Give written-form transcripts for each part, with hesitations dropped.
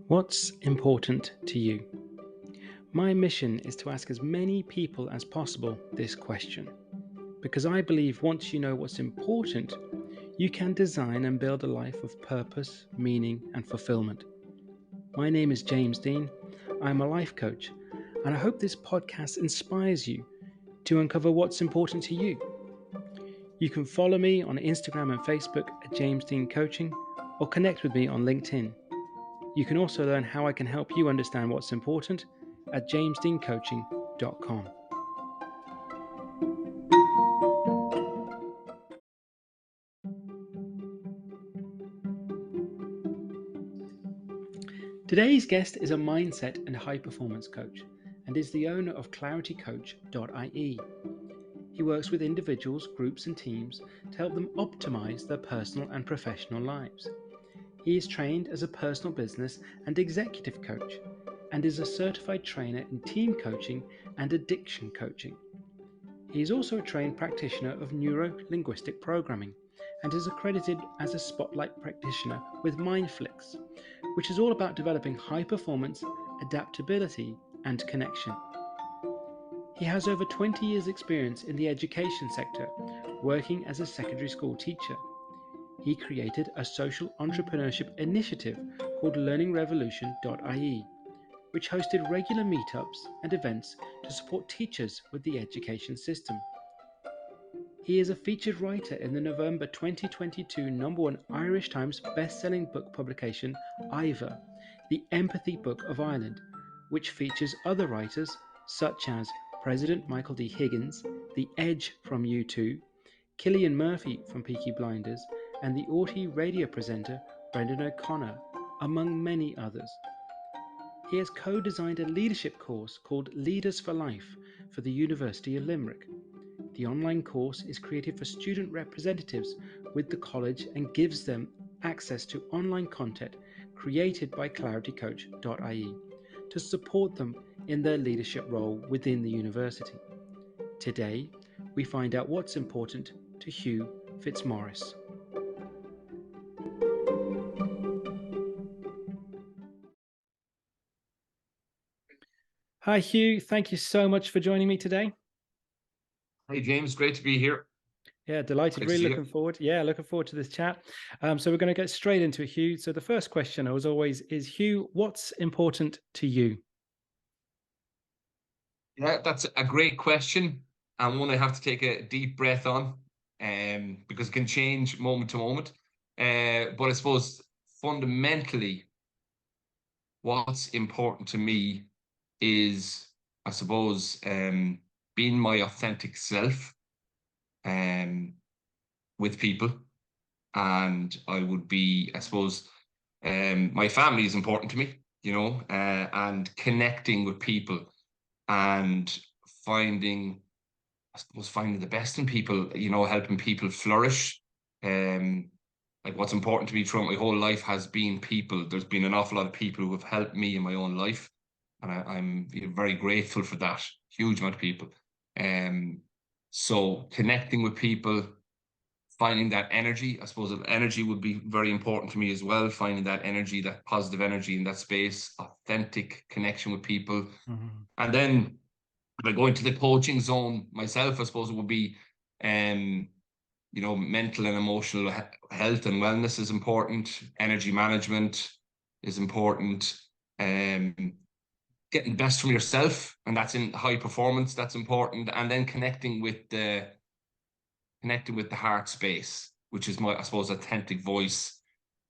What's important to you? My mission is to ask as many people as possible this question, because I believe once you know what's important, you can design and build a life of purpose, meaning, and fulfillment. My name is James Dean. I'm a life coach, and I hope this podcast inspires you to uncover what's important to you. You can follow me on Instagram and Facebook at James Dean Coaching, or connect with me on LinkedIn. You can also learn how I can help you understand what's important at jamesdeancoaching.com. Today's guest is a mindset and high performance coach and is the owner of ClarityCoach.ie. He works with individuals, groups and teams to help them optimize their personal and professional lives. He is trained as a personal business and executive coach and is a certified trainer in team coaching and addiction coaching. He is also a trained practitioner of Neuro-Linguistic Programming and is accredited as a Spotlight Practitioner with Mindflix, which is all about developing high performance, adaptability and connection. He has over 20 years experience in the education sector, working as a secondary school teacher. He created a social entrepreneurship initiative called learningrevolution.ie, which hosted regular meetups and events to support teachers with the education system. He is a featured writer in the November 2022 #1 Irish Times best-selling book publication, Ivor, the Empathy Book of Ireland, which features other writers such as President Michael D. Higgins, The Edge from U2, Cillian Murphy from Peaky Blinders, and the Aughty radio presenter Brendan O'Connor, among many others. He has co-designed a leadership course called Leaders for Life for the University of Limerick. The online course is created for student representatives with the college and gives them access to online content created by ClarityCoach.ie to support them in their leadership role within the university. Today, we find out what's important to Hugh Fitzmaurice. Hi, Hugh. Thank you so much for joining me today. Hey, James. Great to be here. Yeah, delighted. Really looking forward. Yeah, looking forward to this chat. So we're going to get straight into it, Hugh. So the first question, as always, is Hugh, what's important to you? Yeah, that's a great question, and one I have to take a deep breath on, because it can change moment to moment. But I suppose fundamentally, what's important to me is, I suppose, being my authentic self, with people, and I would be, I suppose, my family is important to me, and connecting with people and finding the best in people, helping people flourish. Like what's important to me throughout my whole life has been people. There's been an awful lot of people who have helped me in my own life, and I'm very grateful for that. Huge amount of people. So connecting with people, finding that energy, I suppose energy would be very important to me as well. Finding that energy, that positive energy in that space, authentic connection with people. Mm-hmm. And then if I go into the coaching zone myself, I suppose it would be, mental and emotional health and wellness is important. Energy management is important. Getting best from yourself, and that's in high performance, that's important. And then connecting with the heart space, which is my, I suppose, authentic voice,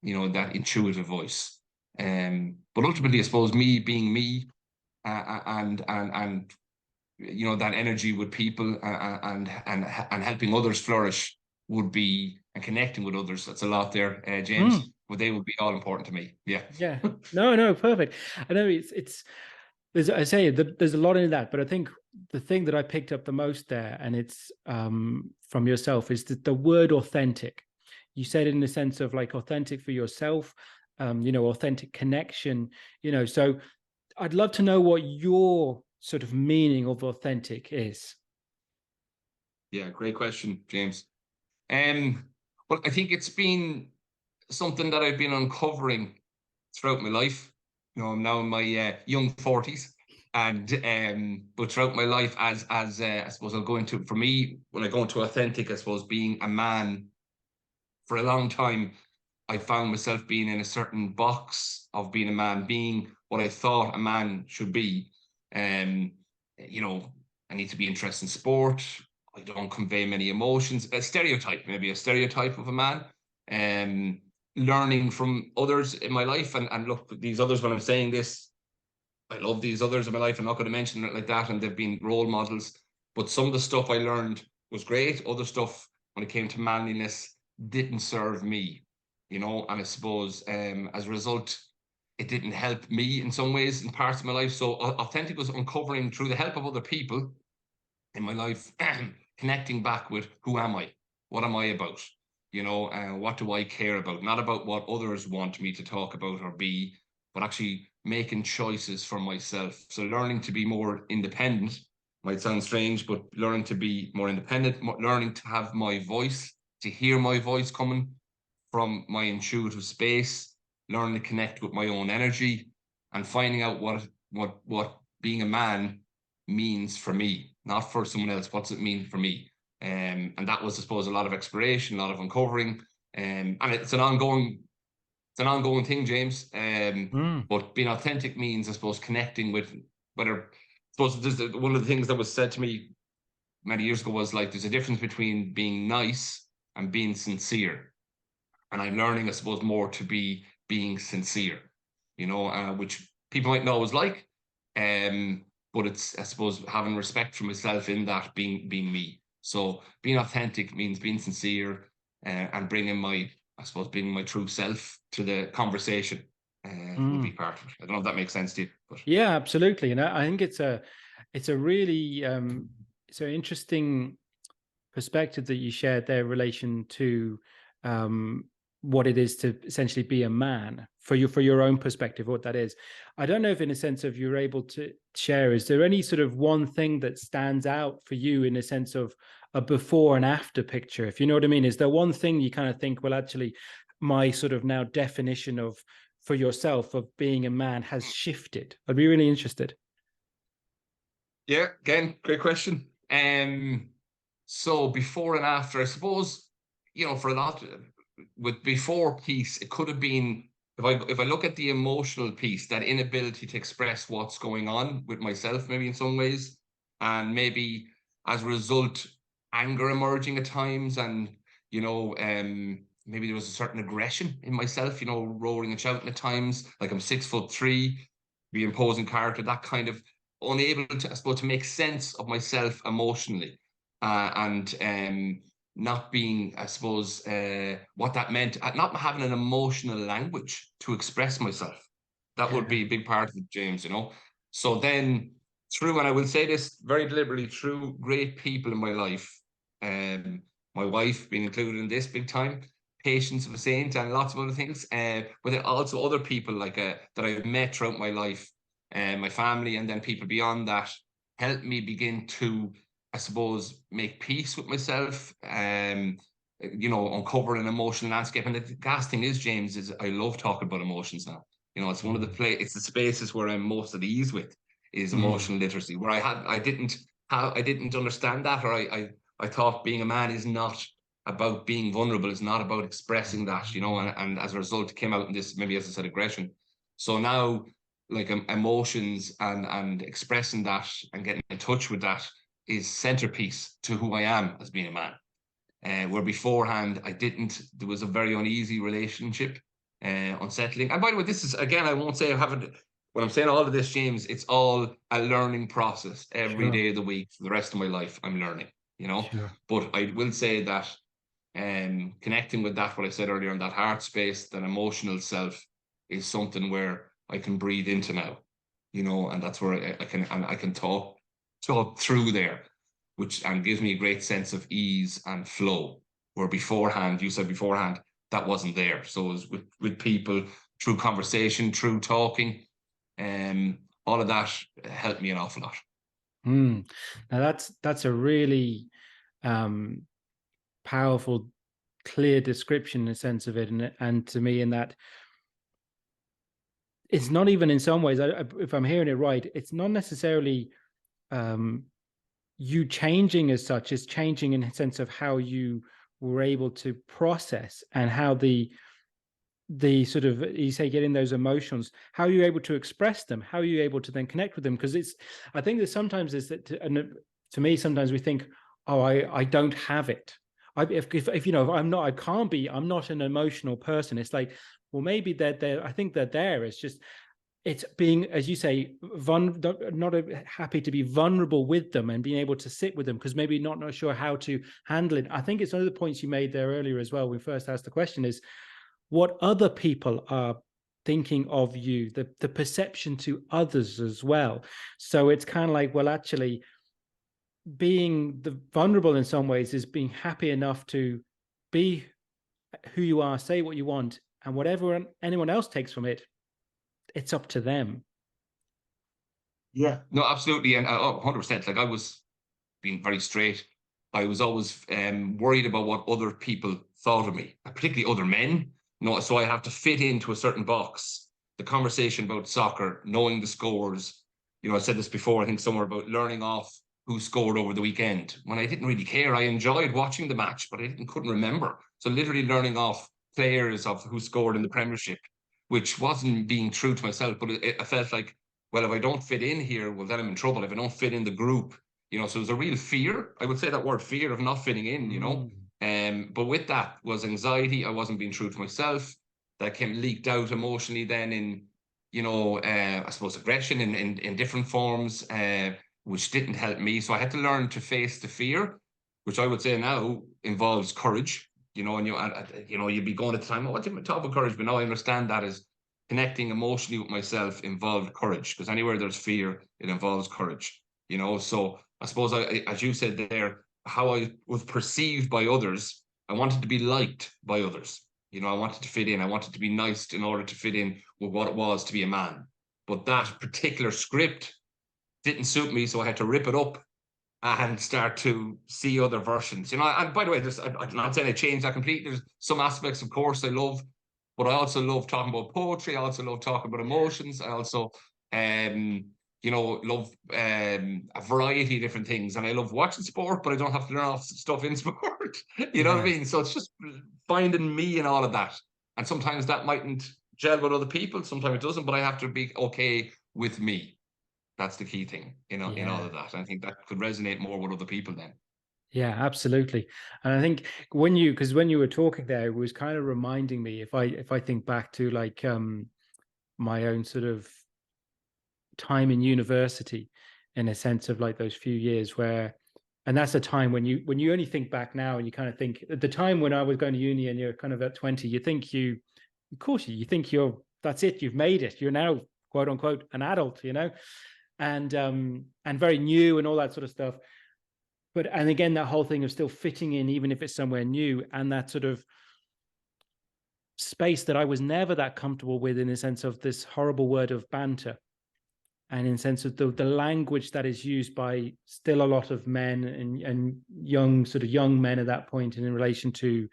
that intuitive voice. But ultimately, I suppose me being me, and that energy with people, and helping others flourish would be, and connecting with others. That's a lot there, James. But they would be all important to me. Yeah. Yeah. No, perfect. I know it's. There's a lot in that, but I think the thing that I picked up the most there, and it's from yourself, is the word authentic. You said it in the sense of like authentic for yourself, authentic connection, so I'd love to know what your sort of meaning of authentic is. Yeah, great question, James. Well, I think it's been something that I've been uncovering throughout my life. I'm now in my young 40s. And but throughout my life, as I suppose I'll go into, for me, when I go into authentic, I suppose being a man, for a long time, I found myself being in a certain box of being a man, being what I thought a man should be. Um, I need to be interested in sport. I don't convey many emotions. Maybe a stereotype of a man. Learning from others in my life, and look, these others, when I'm saying this, I love these others in my life. I'm not going to mention it like that, and they've been role models. But some of the stuff I learned was great. Other stuff, when it came to manliness, didn't serve me, and I suppose as a result, it didn't help me in some ways in parts of my life. So authentic was uncovering, through the help of other people in my life, connecting back with, who am I? What am I about? What do I care about? Not about what others want me to talk about or be, but actually making choices for myself. So learning to be more independent might sound strange, but learning to be more independent, learning to have my voice, to hear my voice coming from my intuitive space, learning to connect with my own energy, and finding out what being a man means for me, not for someone else. What's it mean for me? And that was, I suppose, a lot of exploration, a lot of uncovering, and it's an ongoing thing, James. But being authentic means, I suppose, connecting with, whether, I suppose, one of the things that was said to me many years ago was, like, there's a difference between being nice and being sincere. And I'm learning, I suppose, more to be being sincere, which people might know was like, but it's, I suppose, having respect for myself in that, being me. So being authentic means being sincere, and bringing my true self to the conversation, would be part of it. I don't know if that makes sense to you, but yeah, absolutely. And I think it's a really it's an interesting perspective that you shared there in relation to what it is to essentially be a man, for your own perspective, what that is. I don't know if, in a sense of, you're able to share, is there any sort of one thing that stands out for you in a sense of a before and after picture, if you know what I mean? Is there one thing you kind of think, well, actually, my sort of now definition of, for yourself, of being a man has shifted? I'd be really interested. yeah, again, great question. So before and after, I suppose, for a lot, with before piece, it could have been, if I look at the emotional piece, that inability to express what's going on with myself, maybe in some ways, and maybe as a result, anger emerging at times, and maybe there was a certain aggression in myself, roaring and shouting at times, like I'm 6'3", the imposing character, that kind of, unable to, I suppose, to make sense of myself emotionally, and not being, I suppose, what that meant, not having an emotional language to express myself. That would be a big part of it, James, So then, and I will say this very deliberately, through great people in my life, my wife being included in this big time, Patience of a Saint, and lots of other things, but then also other people that I've met throughout my life, my family, and then people beyond that, helped me begin to, I suppose, make peace with myself, uncover an emotional landscape. And the gas thing is, James, is I love talking about emotions now. It's one of it's the spaces where I'm most at ease with, is emotional literacy, where I didn't understand that, or I thought being a man is not about being vulnerable, it's not about expressing that, and as a result, it came out in this, maybe, as I said, aggression. So now, like, emotions and expressing that and getting in touch with that is centerpiece to who I am as being a man. Where beforehand, there was a very uneasy relationship, unsettling. And by the way, this is, again, I won't say I haven't, when I'm saying all of this, James, it's all a learning process every day of the week. For the rest of my life, I'm learning, But I will say that connecting with that, what I said earlier, in that heart space, that emotional self, is something where I can breathe into now, and that's where I can talk through there, and gives me a great sense of ease and flow, where beforehand, you said beforehand, that wasn't there. So it was with people, through conversation, through talking, all of that helped me an awful lot. Now that's a really powerful, clear description, in a sense of it, and to me, in that it's not even in some ways, if I'm hearing it right, it's not necessarily you changing as such. It's changing in a sense of how you were able to process, and how the sort of, you say, getting those emotions, how are you able to express them, how are you able to then connect with them? Because it's, I think that sometimes is that, and to me, sometimes we think, oh, I don't have it. If you know, I'm not an emotional person. It's like, well, maybe they're I think they're there. It's just, it's being, as you say, not happy to be vulnerable with them and being able to sit with them, because maybe not sure how to handle it. I think it's one of the points you made there earlier as well, when we first asked the question, is what other people are thinking of you, the perception to others as well. So it's kind of like, well, actually, being the vulnerable in some ways is being happy enough to be who you are, say what you want, and whatever anyone else takes from it, it's up to them. Yeah, no, absolutely. And 100%, like I was being very straight. I was always worried about what other people thought of me, particularly other men. No, so I have to fit into a certain box. The conversation about soccer, knowing the scores. You know, I said this before, I think somewhere, about learning off who scored over the weekend, when I didn't really care. I enjoyed watching the match, but I couldn't remember. So literally learning off players of who scored in the Premiership, which wasn't being true to myself, but I felt like, well, if I don't fit in here, well, then I'm in trouble. If I don't fit in the group, you know, so there's a real fear. I would say that word, fear of not fitting in, you know. But with that was anxiety. I wasn't being true to myself. That came leaked out emotionally then in, you know, I suppose aggression in different forms, which didn't help me. So I had to learn to face the fear, which I would say now involves courage. You know, and you know, you'd be going at the time, oh, what do you talk about courage? But now I understand that as connecting emotionally with myself involved courage, because anywhere there's fear, it involves courage. You know, so I suppose, as you said there, how I was perceived by others, I wanted to be liked by others. You know, I wanted to fit in. I wanted to be nice in order to fit in with what it was to be a man. But that particular script didn't suit me, so I had to rip it up and start to see other versions. You know, and by the way, I'm not saying I changed that completely. There's some aspects, of course, I love, but I also love talking about poetry. I also love talking about emotions. I also, you know, love a variety of different things. And I love watching sport, but I don't have to learn off stuff in sport. You know what I mean? So it's just finding me in all of that. And sometimes that mightn't gel with other people. Sometimes it doesn't, but I have to be okay with me. That's the key thing, you know, in all of that. I think that could resonate more with other people then. Yeah, absolutely. And I think because when you were talking there, it was kind of reminding me, if I think back to like my own sort of time in university, in a sense of like those few years where, and that's a time when you only think back now and you kind of think, at the time when I was going to uni and you're kind of at 20, you think of course you think that's it, you've made it, you're now quote unquote an adult, you know, and very new and all that sort of stuff. But, and again, that whole thing of still fitting in, even if it's somewhere new, and that sort of space that I was never that comfortable with, in the sense of this horrible word of banter, and in sense of the language that is used by still a lot of men and young men at that point, and in relation to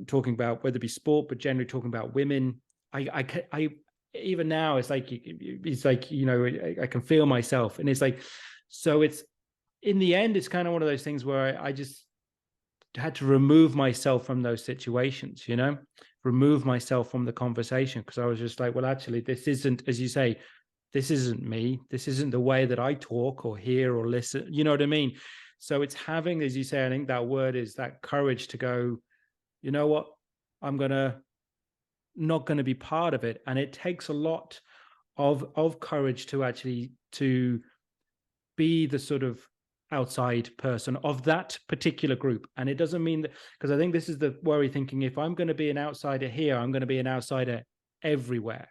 talking about whether it be sport, but generally talking about women. I even now, it's like, you know, I can feel myself, and it's like, so it's, in the end, it's kind of one of those things where I just had to remove myself from those situations, you know, remove myself from the conversation, because I was just like, well, actually, this isn't, as you say, this isn't me. This isn't the way that I talk or hear or listen. You know what I mean? So it's having, as you say, I think that word is that courage to go, you know what, I'm not going to be part of it. And it takes a lot of courage to actually to be the sort of outside person of that particular group. And it doesn't mean that, because I think this is the worry, thinking, if I'm going to be an outsider here, I'm going to be an outsider everywhere.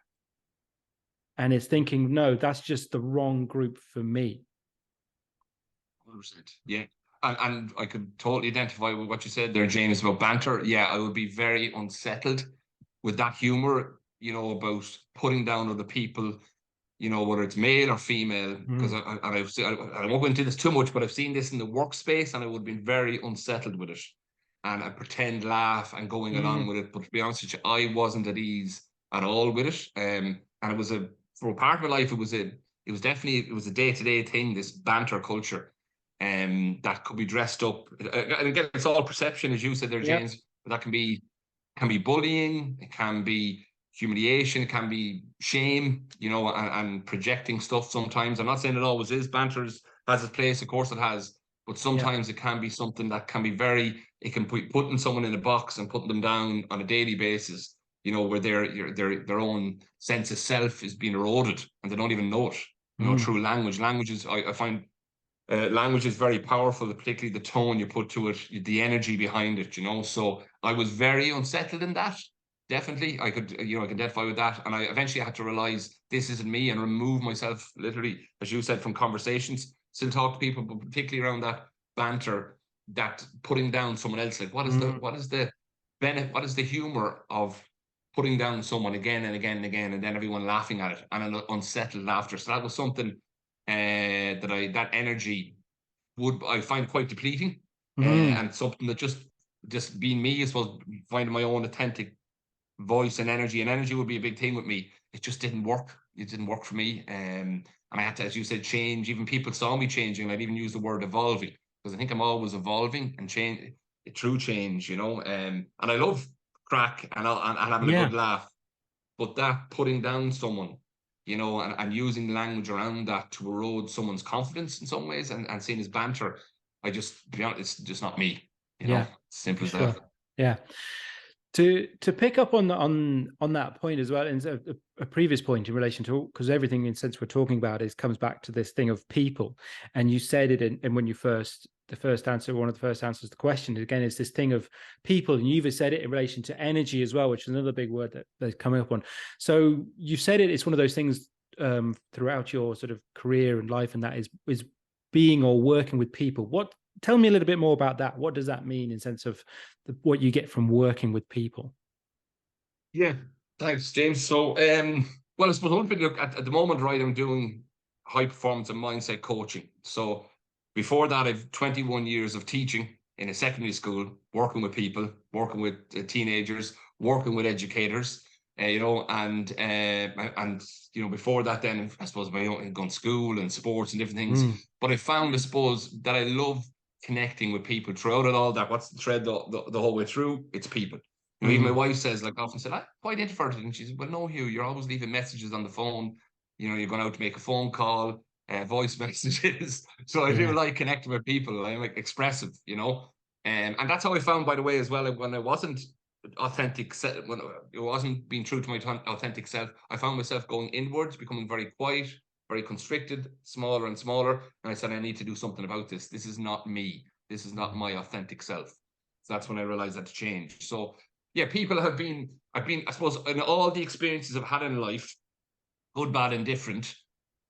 And it's thinking, no, that's just the wrong group for me. 100%. Yeah. And I could totally identify with what you said there, James, about banter. Yeah, I would be very unsettled with that humor, you know, about putting down other people, you know, whether it's male or female, because I won't go into this too much, but I've seen this in the workspace, and I would have been very unsettled with it. And I pretend laugh and going along with it. But to be honest with you, I wasn't at ease at all with it. And it was for part of my life, it was definitely a day-to-day thing, this banter culture. That could be dressed up. And again, it's all perception, as you said there, James. Yep. But that can be bullying, it can be humiliation, it can be shame, and projecting stuff sometimes. I'm not saying it always is. Banter has its place, of course it has. But sometimes it can be something that can be it can be putting someone in a box and putting them down on a daily basis, where their own sense of self is being eroded and they don't even know it, through language. I find language is very powerful, particularly the tone you put to it, the energy behind it, So I was very unsettled in that. Definitely, I could identify with that. And I eventually had to realize this isn't me and remove myself, literally, as you said, from conversations. Still talk to people, but particularly around that banter, that putting down someone else. Like, what is the benefit? What is the humor of putting down someone again and again and again, and then everyone laughing at it and an unsettled laughter? So that was something that energy I find quite depleting, and something that just being me, I suppose, finding my own authentic voice and energy would be a big thing with me. It just didn't work. It didn't work for me. And I had to, as you said, change. Even people saw me changing. I'd even use the word evolving, because I think I'm always evolving and change through change, and I love crack and having a good laugh, but that putting down someone, and using language around that to erode someone's confidence in some ways, and seeing as banter, to be honest, it's just not me, simple as that. Yeah. To pick up on that point as well, and a previous point in relation to, because everything in sense we're talking about comes back to this thing of people, and you said it in when you one of the first answers to the question again is this thing of people, and you've said it in relation to energy as well, which is another big word that's coming up on. So you've said it's one of those things throughout your sort of career and life, and that is being or working with people. Tell me a little bit more about that. What does that mean in sense of what you get from working with people? Yeah, thanks, James. So, well, I suppose one thing, look, at the moment, right, I'm doing high performance and mindset coaching. So before that, I've 21 years of teaching in a secondary school, working with people, working with teenagers, working with educators, and before that, then I suppose my own gone school and sports and different things. But I found, I suppose, that I love connecting with people throughout it all. That what's the thread the whole way through? It's people. Even my wife says, like, often said, quite introverted, and she said, well, no, Hugh, you're always leaving messages on the phone. You're going out to make a phone call, voice messages. So I do like connecting with people. I'm like expressive, and that's how I found, by the way, as well, when I wasn't authentic, when it wasn't being true to my authentic self, I found myself going inwards, becoming very quiet, very constricted, smaller and smaller. And I said, I need to do something about this. This is not me. This is not my authentic self. So that's when I realized that to change. So yeah, people I've been, I suppose, in all the experiences I've had in life, good, bad, and different,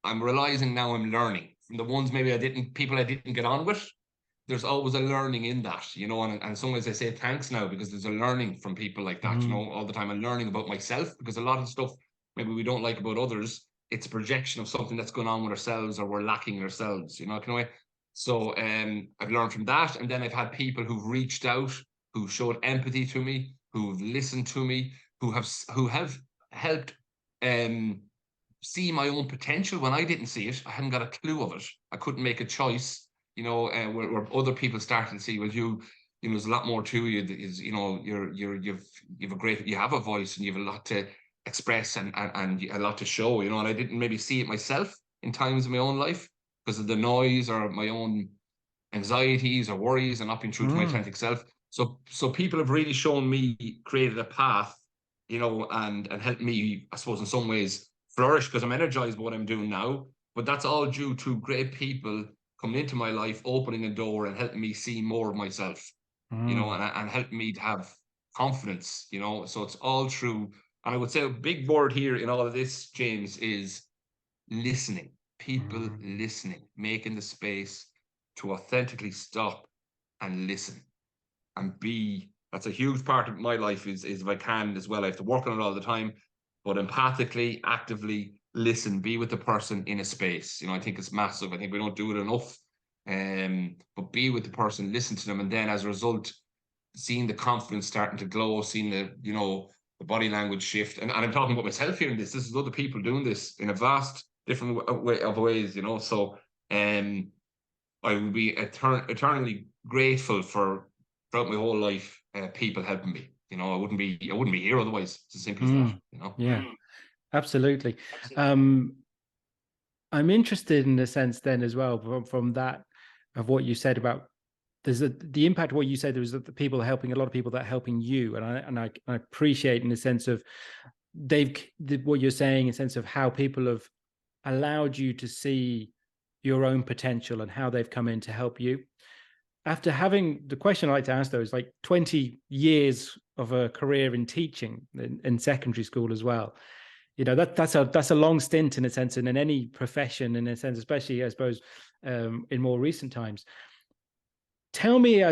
I'm realizing now I'm learning from the ones maybe people I didn't get on with. There's always a learning in that, and some ways I say thanks now, because there's a learning from people like that, all the time. I'm learning about myself, because a lot of stuff maybe we don't like about others, it's a projection of something that's going on with ourselves, or we're lacking in ourselves, So I've learned from that. And then I've had people who've reached out, who showed empathy to me, who've listened to me, who have helped see my own potential when I didn't see it. I hadn't got a clue of it. I couldn't make a choice, where other people started to see, well, there's a lot more to you. You have a voice, and you have a lot to express and a lot to show, and I didn't maybe see it myself in times of my own life because of the noise or my own anxieties or worries and not being true to my authentic self. So people have really shown me, created a path, and helped me, I suppose, in some ways flourish, because I'm energized by what I'm doing now. But that's all due to great people coming into my life, opening a door and helping me see more of myself, and helping me to have confidence, So it's all true. And I would say a big word here in all of this, James, is listening. People listening, making the space to authentically stop and listen and be. That's a huge part of my life, is if I can as well. I have to work on it all the time, but empathically, actively listen, be with the person in a space. I think it's massive. I think we don't do it enough. But be with the person, listen to them, and then as a result, seeing the confidence starting to glow, seeing the the body language shift. And I'm talking about myself here in this. This is other people doing this in a vast different way of ways, you know. So I would be eternally grateful for throughout my whole life people helping me. You know, I wouldn't be here otherwise. It's as simple as that, you know. Yeah, absolutely. I'm interested in a sense then as well from that of what you said about the impact of what you said. There was the people helping, a lot of people that are helping you, and I appreciate in the sense of what you're saying in the sense of how people have allowed you to see your own potential and how they've come in to help you. After having the question I like to ask though is like 20 years of a career in teaching in secondary school as well. You know, that's a long stint in a sense, and in any profession in a sense, especially I suppose in more recent times. Tell me,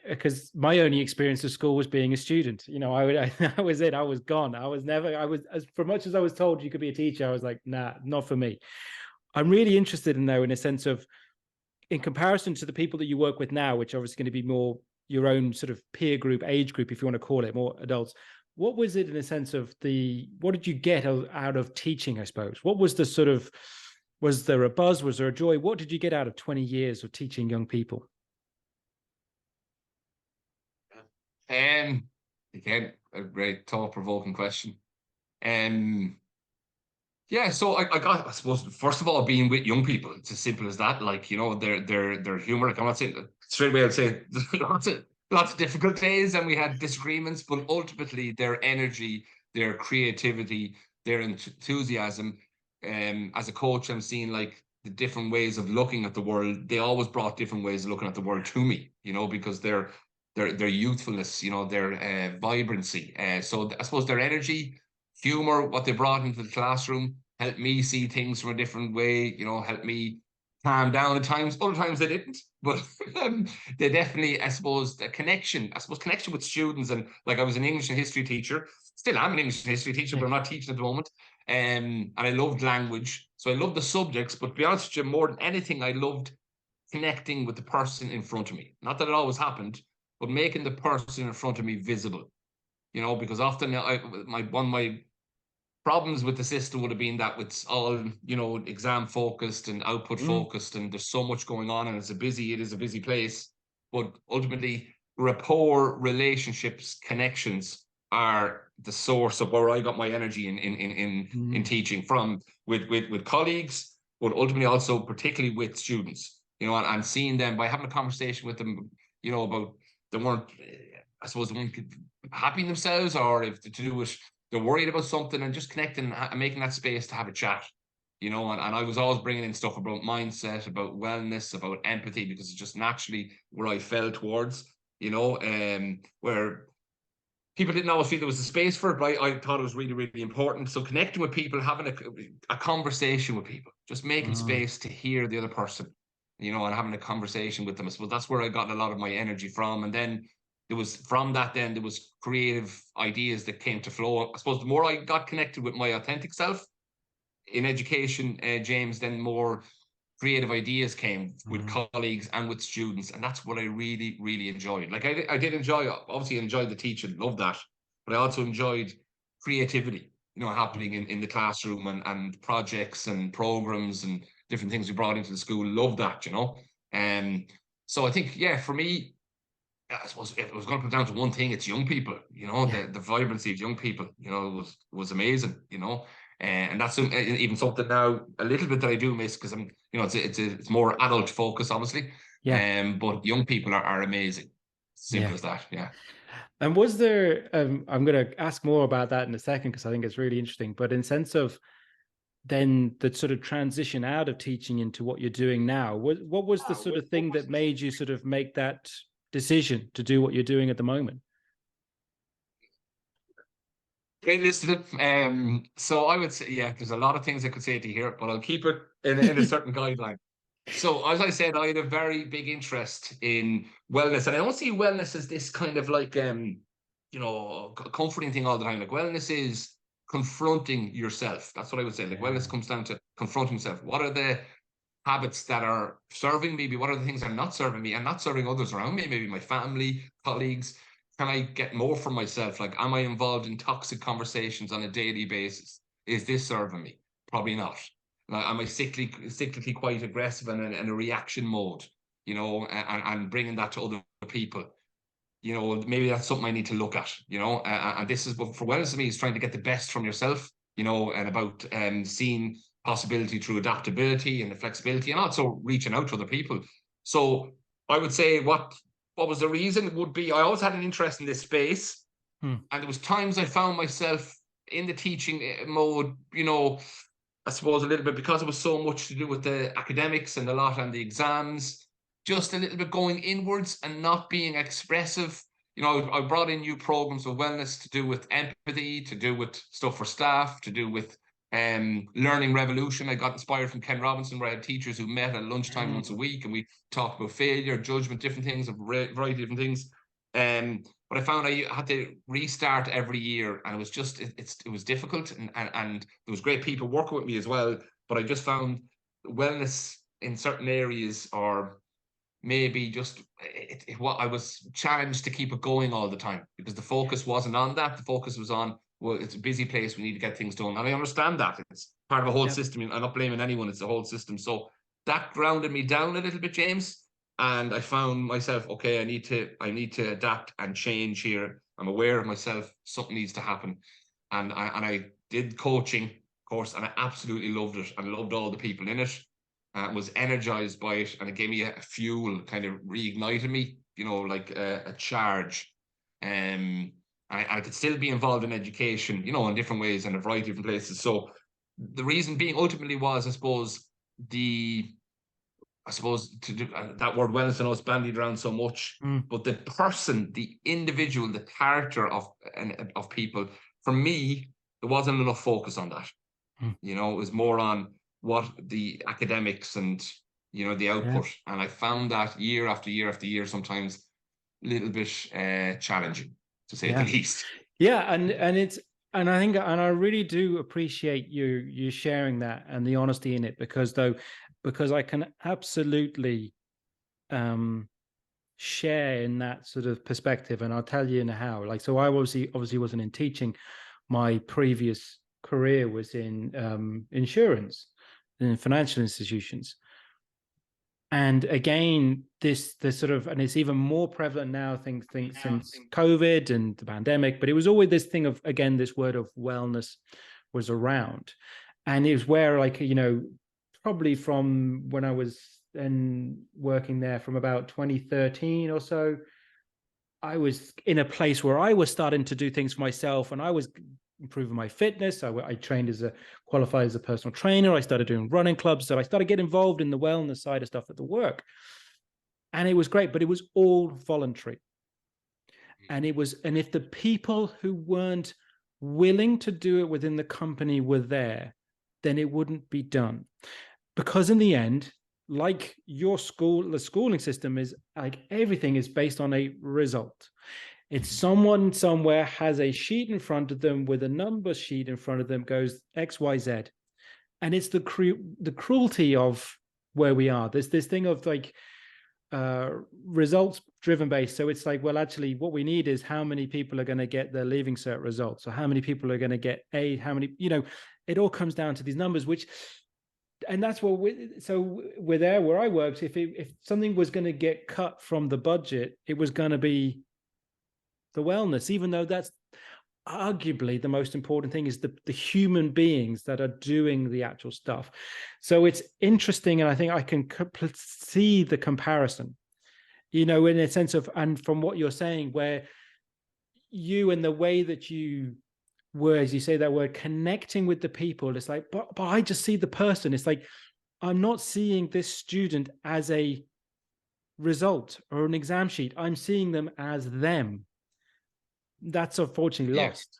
because my only experience of school was being a student. You know, I was it. I was gone. I was as for much as I was told you could be a teacher, I was like, nah, not for me. I'm really interested in though, in a sense of, in comparison to the people that you work with now, which are obviously going to be more your own sort of peer group, age group, if you want to call it, more adults. What was it in a sense of what did you get out of teaching, I suppose? What was the sort of, was there a buzz? Was there a joy? What did you get out of 20 years of teaching young people? Again, a very thought-provoking question. Yeah, so I suppose, first of all, being with young people, it's as simple as that. Like, you know, their humor. Like, I'm not saying straight away, I'd say lots of difficult days and we had disagreements, but ultimately their energy, their creativity, their enthusiasm. As a coach, I'm seeing like the different ways of looking at the world. They always brought different ways of looking at the world to me, you know, because their youthfulness, you know, their vibrancy. So I suppose their energy, humor, what they brought into the classroom helped me see things from a different way, you know, helped me calm down at times. Other times they didn't, but they definitely, I suppose, connection with students. And like, I was an English and history teacher, still am an English and history teacher, but I'm not teaching at the moment. And I loved language. So I loved the subjects, but to be honest with you, more than anything, I loved connecting with the person in front of me. Not that it always happened, but making the person in front of me visible. You know, because often one of my problems with the system would have been that it's all, you know, exam focused and output focused, and there's so much going on, and it is a busy place. But ultimately, rapport, relationships, connections are the source of where I got my energy in teaching from, with colleagues, but ultimately also particularly with students. You know, and seeing them, by having a conversation with them, you know, about they weren't happy themselves, or if to do with they're worried about something, and just connecting and making that space to have a chat, you know. And I was always bringing in stuff about mindset, about wellness, about empathy, because it's just naturally where I fell towards, you know, where people didn't always feel there was a space for it, but I thought it was really, really important. So connecting with people, having a conversation with people, just making space to hear the other person, you know, and having a conversation with them. I suppose that's where I got a lot of my energy from. And then there was creative ideas that came to flow. I suppose the more I got connected with my authentic self in education, James, then more creative ideas came with colleagues and with students. And that's what I really, really enjoyed. Like I did obviously enjoyed the teaching, loved that, but I also enjoyed creativity, you know, happening in the classroom, and projects and programs and different things we brought into the school. Loved that, you know. So I think, yeah, for me, I suppose if it was going to come down to one thing, it's young people, you know, the vibrancy of young people, you know, was amazing, you know. And that's even something now a little bit that I do miss, because I'm, you know, it's more adult focus, obviously. But young people are amazing. Simple as that. Yeah. And was there, I'm going to ask more about that in a second, because I think it's really interesting, but in sense of then the sort of transition out of teaching into what you're doing now, what was the sort of thing that made you sort of make that decision to do what you're doing at the moment? Great listening. So I would say, yeah, there's a lot of things I could say to here, but I'll keep it in a certain guideline. So as I said, I had a very big interest in wellness, and I don't see wellness as this kind of like, you know, comforting thing all the time. Like, wellness is confronting yourself. That's what I would say. Like, wellness comes down to confronting yourself. What are the habits that are serving me? What are the things that are not serving me and not serving others around me? Maybe my family, colleagues, can I get more for myself? Like, am I involved in toxic conversations on a daily basis? Is this serving me? Probably not. Like, am I cyclically quite aggressive and in a reaction mode, and bringing that to other people? Maybe that's something I need to look at, and this is for wellness to me is trying to get the best from yourself, and about seeing possibility through adaptability and the flexibility, and also reaching out to other people. So I would say what was the reason would be I always had an interest in this space, and there was times I found myself in the teaching mode, I suppose a little bit because it was so much to do with the academics and a lot on the exams, just a little bit going inwards and not being expressive. I brought in new programs of wellness to do with empathy, to do with stuff for staff, to do with learning revolution. I got inspired from Ken Robinson, where I had teachers who met at lunchtime once a week, and we talked about failure, judgment, different things, a variety of different things. But I found I had to restart every year, and it was just it was difficult, and there was great people working with me as well. But I just found wellness in certain areas, or maybe just what I was challenged to keep it going all the time, because the focus wasn't on that. The focus was on, well, it's a busy place, we need to get things done, and I understand that it's part of a whole system. I'm not blaming anyone; it's a whole system. So that grounded me down a little bit, James. And I found myself, okay, I need to adapt and change here. I'm aware of myself. Something needs to happen. And I did coaching course, and I absolutely loved it, and loved all the people in it. Was energized by it, and it gave me a fuel, kind of reignited me, like a charge. I could still be involved in education, in different ways and a variety of different places. So the reason being ultimately was, I suppose, to do that word wellness, I know it's bandied around so much, but the person, the individual, the character of people, for me, there wasn't enough focus on that. It was more on what the academics and, the output. And I found that year after year after year, sometimes a little bit challenging, to say the least. Yeah. And I think, and I really do appreciate you sharing that and the honesty in it, because I can absolutely share in that sort of perspective. And I'll tell you how. Like, so I obviously wasn't in teaching. My previous career was in insurance, in financial institutions. And again, this sort of, and it's even more prevalent now, I think since COVID and the pandemic, but it was always this thing of, again, this word of wellness was around. And it was where, like, probably from when I was then working there from about 2013 or so, I was in a place where I was starting to do things for myself, and I was improving my fitness. I trained qualified as a personal trainer. I started doing running clubs. So I started getting involved in the wellness side of stuff at the work. And it was great, but it was all voluntary. And if the people who weren't willing to do it within the company were there, then it wouldn't be done. Because in the end, like your school, the schooling system is like, everything is based on a result. It's someone somewhere has a sheet in front of them with a number sheet in front of them, goes X, Y, Z. And it's the cruelty of where we are. There's this thing of like results driven based. So it's like, well, actually what we need is how many people are going to get their Leaving Cert results, or how many people are going to get A, how many, it all comes down to these numbers, and that's what we're there where I worked. If something was going to get cut from the budget, it was going to be the wellness, even though that's arguably the most important thing, is the human beings that are doing the actual stuff. So it's interesting. And I think I can see the comparison, in a sense of, and from what you're saying, where you, and the way that you were, as you say that word, connecting with the people, it's like, but I just see the person. It's like, I'm not seeing this student as a result or an exam sheet. I'm seeing them as them. That's unfortunately lost.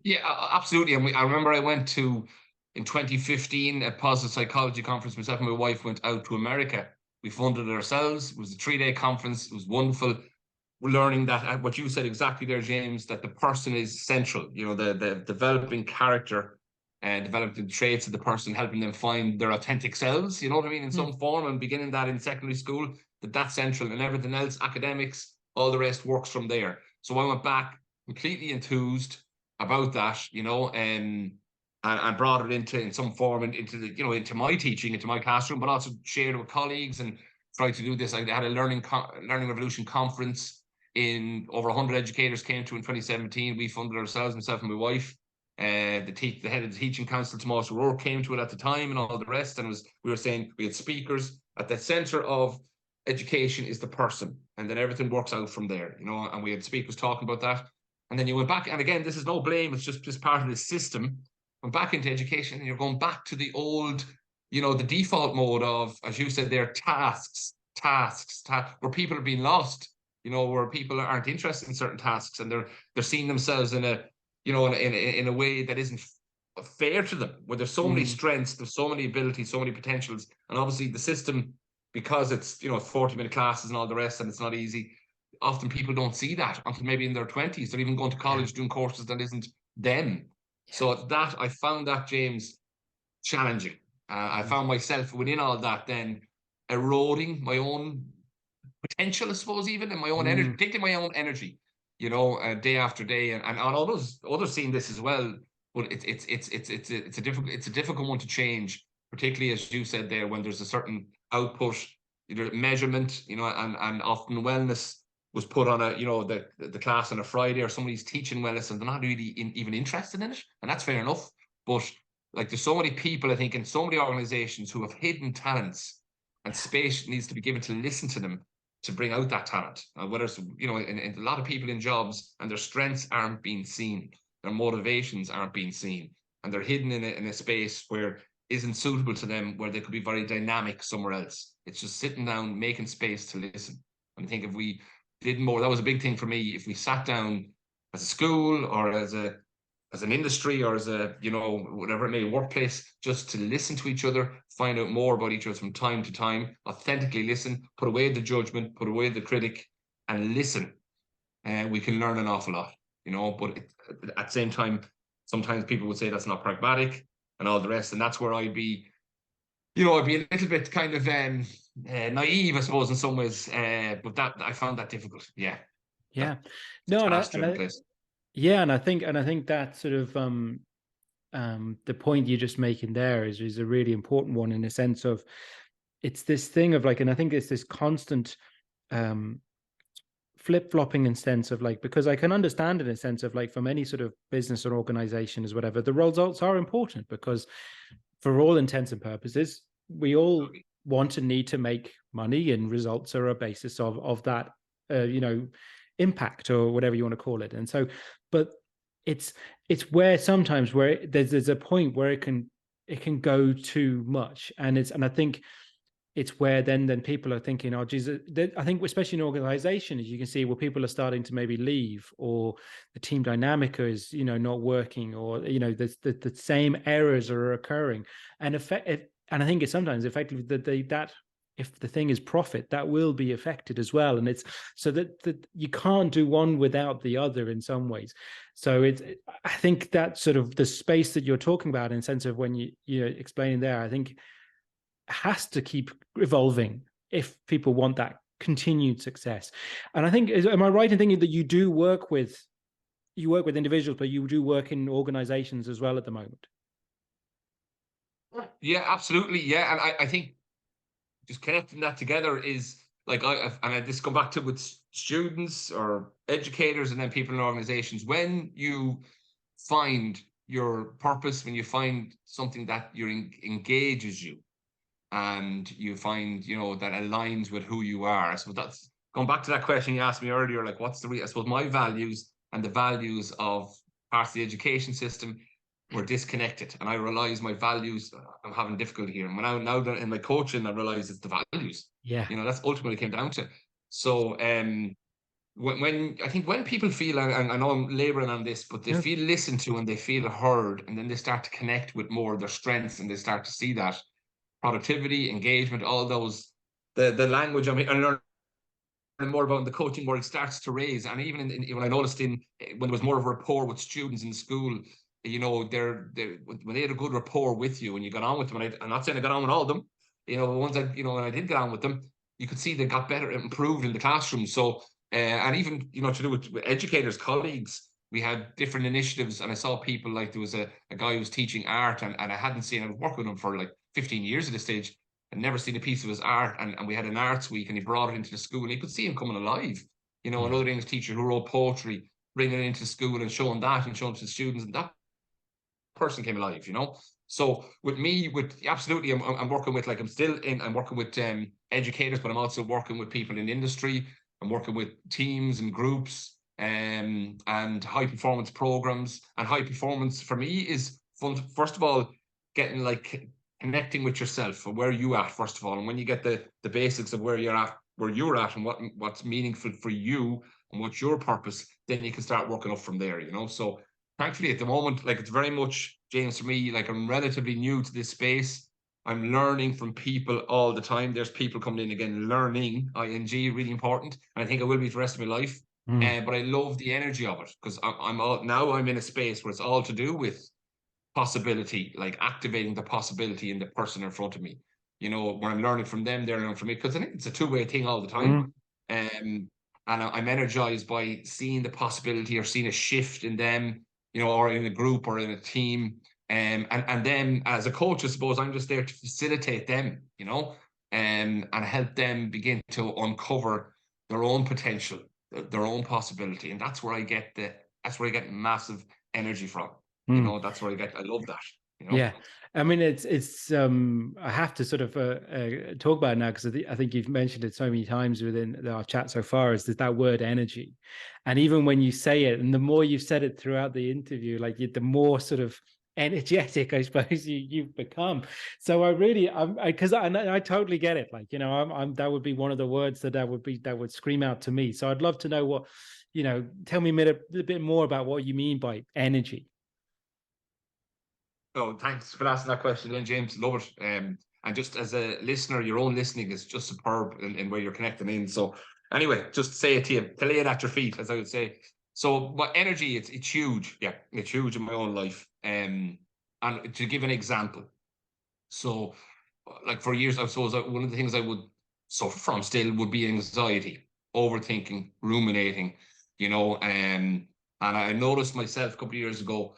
Yeah, absolutely. And I remember I went to, in 2015, a positive psychology conference. Myself and my wife went out to America. We funded it ourselves. It was a 3-day conference. It was wonderful. We're learning that, what you said exactly there, James, that the person is central. The developing character and developing the traits of the person, helping them find their authentic selves, in some form, and beginning that in secondary school, that's central, and everything else, academics, all the rest works from there. So I went back completely enthused about that, you know, and brought it into in some form into the, you know, into my teaching, into my classroom, but also shared it with colleagues and tried to do this. I had a Learning Revolution conference in over 100 educators came to in 2017. We funded ourselves, myself and my wife. The head of the teaching council, Tomas O'Rourke, came to it at the time, and all the rest. And we were saying we had speakers at the center of education is the person, and then everything works out from there, you know. And we had speakers talking about that. And then you went back, and again, this is no blame, it's just part of the system. Went back into education, and you're going back to the old, you know, the default mode of, as you said there, tasks, where people are being lost, you know, where people aren't interested in certain tasks, and they're seeing themselves in a, you know, in a way that isn't fair to them, where there's so many strengths, there's so many abilities, so many potentials. And obviously the system, because it's, you know, 40-minute classes and all the rest, and it's not easy, often people don't see that until maybe in their 20s. They're even going to college doing courses that isn't them. So that, I found that, James, challenging. I found myself within all that then eroding my own potential, I suppose, even in my own energy, particularly my own energy, you know, day after day, and others seeing this as well. But it's a difficult one to change, particularly as you said there, when there's a certain output, either measurement, you know, and often wellness was put on a, you know, the class on a Friday, or somebody's teaching wellness and they're not really even interested in it, and that's fair enough. But like, there's so many people, I think, in so many organizations who have hidden talents, and space needs to be given to listen to them, to bring out that talent. Whether it's, you know, in a lot of people in jobs, and their strengths aren't being seen, their motivations aren't being seen, and they're hidden in a space where isn't suitable to them, where they could be very dynamic somewhere else. It's just sitting down, making space to listen. And I think if we did more, that was a big thing for me. If we sat down as a school, or as an industry, or as a, you know, whatever it may be, workplace, just to listen to each other, find out more about each other from time to time, authentically listen, put away the judgment, put away the critic, and listen. We can learn an awful lot, you know. But at the same time, sometimes people would say that's not pragmatic and all the rest. And that's where I'd be, you know, I'd be a little bit kind of naive, I suppose, in some ways. But that, I found that difficult. Yeah. Yeah. No, and I think that sort of the point you're just making there is a really important one, in a sense of, it's this thing of like, and I think it's this constant flip-flopping in sense of like, because I can understand in a sense of like, from any sort of business or organization is whatever, the results are important, because for all intents and purposes, we all want and need to make money, and results are a basis of that, you know, impact, or whatever you want to call it. And so, but it's where sometimes where there's a point where it can go too much, and I think it's where then people are thinking, oh geez, I think especially in organization, as you can see, where people are starting to maybe leave, or the team dynamic is, you know, not working, or, you know, the same errors are occurring, and I think it's sometimes effectively that if the thing is profit, that will be affected as well. And it's so that you can't do one without the other in some ways. So I think that sort of the space that you're talking about, in the sense of when you're explaining there, I think has to keep evolving if people want that continued success. And I think, am I right in thinking that you do work with individuals, but you do work in organizations as well at the moment? Yeah, absolutely. Yeah. And I think just connecting that together is like, I just go back to with students or educators, and then people in organizations. When you find your purpose, when you find something that engages you, and you find, you know, that aligns with who you are. So that's going back to that question you asked me earlier, like, what's I suppose my values and the values of parts of the education system were disconnected, and I realized my values, I'm having difficulty here. And now that in my coaching, I realize it's the values. Yeah. You know, that's ultimately came down to. So when I think when people feel, and I know I'm laboring on this, but they feel listened to and they feel heard, and then they start to connect with more of their strengths, and they start to see that productivity, engagement, all those, the language I learned more about in the coaching world starts to raise. And even when I noticed when there was more of a rapport with students in school, you know, when they had a good rapport with you and you got on with them, and I'm not saying I got on with all of them, you know, the ones that, you know, when I did get on with them, you could see they got better, improved in the classroom. So And even, you know, to do with educators, colleagues, we had different initiatives, and I saw people like there was a guy who was teaching art, and I hadn't seen, I was working with him for like 15 years at this stage. I'd never seen a piece of his art, and we had an arts week, and he brought it into the school, and you could see him coming alive. You know, another English teacher who wrote poetry, bringing it into school and showing that and showing it to the students, and that person came alive, you know. So with me, absolutely, I'm working with, like, I'm working with educators, but I'm also working with people in the industry. I'm working with teams and groups, and high performance programs. And high performance for me is fun. First of all, getting, like, connecting with yourself and where you at, first of all. And when you get the basics of where you're at, and what's meaningful for you and what's your purpose, then you can start working up from there, you know. So thankfully at the moment, like, it's very much, James, for me, like, I'm relatively new to this space. I'm learning from people all the time. There's people coming in, again, learning, ing, really important. And I think I will be for the rest of my life. But I love the energy of it, because I'm in a space where it's all to do with possibility, like activating the possibility in the person in front of me. You know, where I'm learning from them, they're learning from me, because I think it's a two-way thing all the time. And I'm energized by seeing the possibility or seeing a shift in them, you know, or in a group or in a team. And then as a coach, I suppose I'm just there to facilitate them, you know, and help them begin to uncover their own potential, their own possibility. And that's where I get massive energy from. You know, that's where I love that, you know? Yeah. I mean, it's I have to sort of talk about it now, because I think you've mentioned it so many times within our chat so far, is that word energy. And even when you say it, and the more you've said it throughout the interview, like, the more sort of energetic, I suppose, you've become. So I totally get it. Like, you know, that would be one of the words that would scream out to me. So I'd love to know what, you know, tell me a bit more about what you mean by energy. Oh, thanks for asking that question, then, James. Love it. And just as a listener, your own listening is just superb in where you're connecting in. So anyway, just say it to you, to lay it at your feet, as I would say. So, but energy, it's huge. Yeah, it's huge in my own life. And to give an example, so, like, for years, I suppose one of the things I would suffer from still would be anxiety, overthinking, ruminating, you know. And I noticed myself a couple of years ago,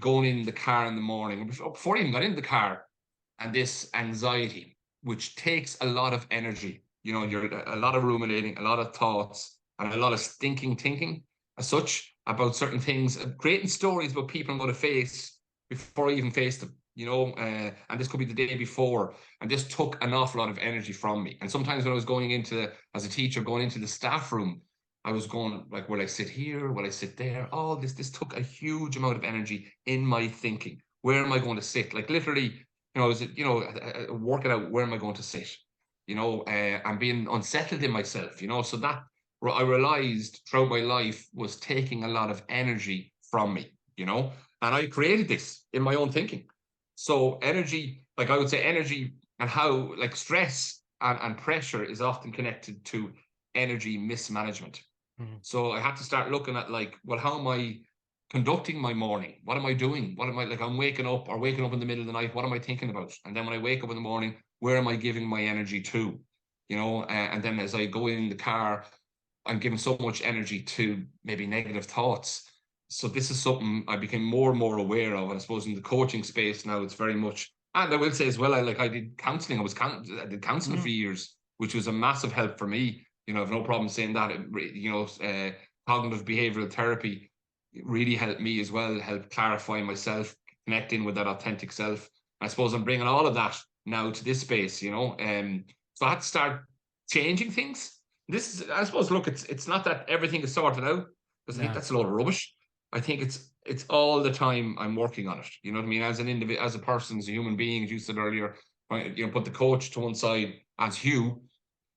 going in the car in the morning, before I even got in the car, and this anxiety, which takes a lot of energy, you know, you're a lot of ruminating, a lot of thoughts, and a lot of thinking as such about certain things, creating stories about people I'm going to face before I even face them, you know. And this could be the day before, and this took an awful lot of energy from me. And sometimes when I was as a teacher, going into the staff room, I was going, like, will I sit here? Will I sit there? Oh, this took a huge amount of energy in my thinking. Where am I going to sit? Like, literally, you know, working out, where am I going to sit? You know, and being unsettled in myself, you know. So that I realized throughout my life was taking a lot of energy from me, you know, and I created this in my own thinking. So energy, like, I would say energy, and how, like, stress and pressure is often connected to energy mismanagement. So I had to start looking at, like, well, how am I conducting my morning? What am I doing? What am I, like, I'm waking up in the middle of the night. What am I thinking about? And then when I wake up in the morning, where am I giving my energy to? You know, and then as I go in the car, I'm giving so much energy to maybe negative thoughts. So this is something I became more and more aware of. And I suppose in the coaching space now, it's very much, and I will say as well, I did counseling. I did counseling for years, which was a massive help for me. You know, I have no problem saying that. You know, cognitive behavioral therapy really helped me as well, help clarify myself, connecting with that authentic self. I suppose I'm bringing all of that now to this space, you know. So I had to start changing things. This is, I suppose, look, it's not that everything is sorted out, because I think that's a lot of rubbish. I think it's all the time I'm working on it. You know what I mean? As an individual, as a person, as a human being, as you said earlier, you know, put the coach to one side as Hugh,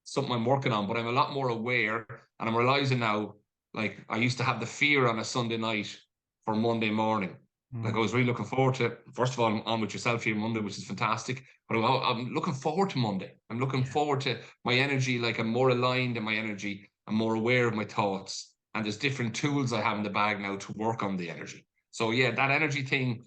something I'm working on, but I'm a lot more aware, and I'm realizing now, like, I used to have the fear on a Sunday night for Monday morning. Like, I was really looking forward to, first of all, I'm on with yourself here Monday, which is fantastic, but I'm looking forward to Monday. I'm looking forward to my energy. Like, I'm more aligned in my energy. I'm more aware of my thoughts, and there's different tools I have in the bag now to work on the energy. So yeah, that energy thing,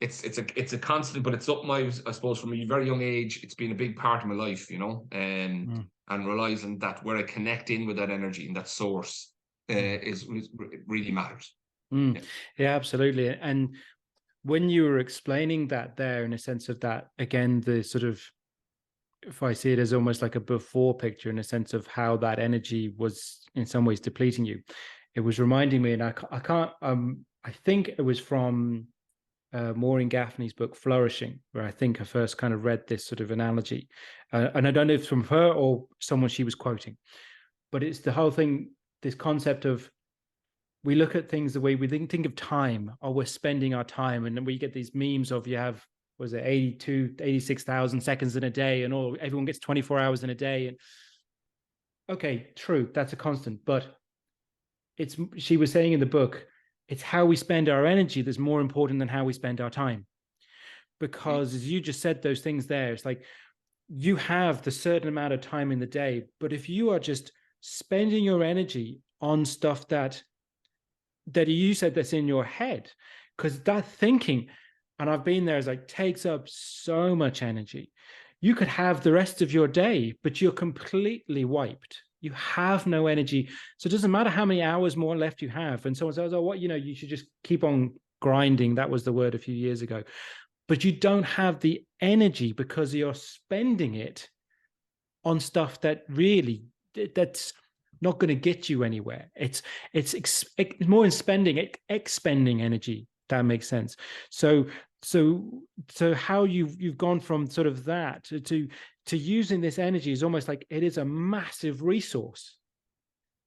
it's a constant, but it's something I suppose from a very young age, it's been a big part of my life, you know. And and realizing that where I connect in with that energy and that source is really matters. Yeah, absolutely. And when you were explaining that there, in a sense of that, again, the sort of, if I see it as almost like a before picture, in a sense of how that energy was in some ways depleting you, it was reminding me, and I think it was from Maureen Gaffney's book Flourishing, where I think I first kind of read this sort of analogy, and I don't know if it's from her or someone she was quoting, but it's the whole thing, this concept of, we look at things the way we think of time, or we're spending our time, and then we get these memes of, you have, was it 86,000 seconds in a day, and everyone gets 24 hours in a day, and okay, true, that's a constant, but she was saying in the book, it's how we spend our energy that's more important than how we spend our time. Because as you just said those things there, it's like, you have the certain amount of time in the day, but if you are just spending your energy on stuff that you said that's in your head, because that thinking, and I've been there, is like, takes up so much energy. You could have the rest of your day, but you're completely wiped. You have no energy. So it doesn't matter how many hours more left you have. And someone says, oh, what, you should just keep on grinding. That was the word a few years ago. But you don't have the energy because you're spending it on stuff that really, that's not going to get you anywhere. It's more in spending, expending energy. That makes sense. So how you've gone from sort of that to using this energy is almost like it is a massive resource,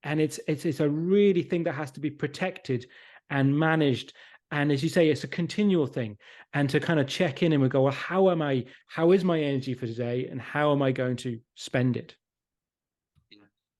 and it's a really thing that has to be protected and managed. And as you say, it's a continual thing, and to kind of check in and we go, well, how is my energy for today, and how am I going to spend it?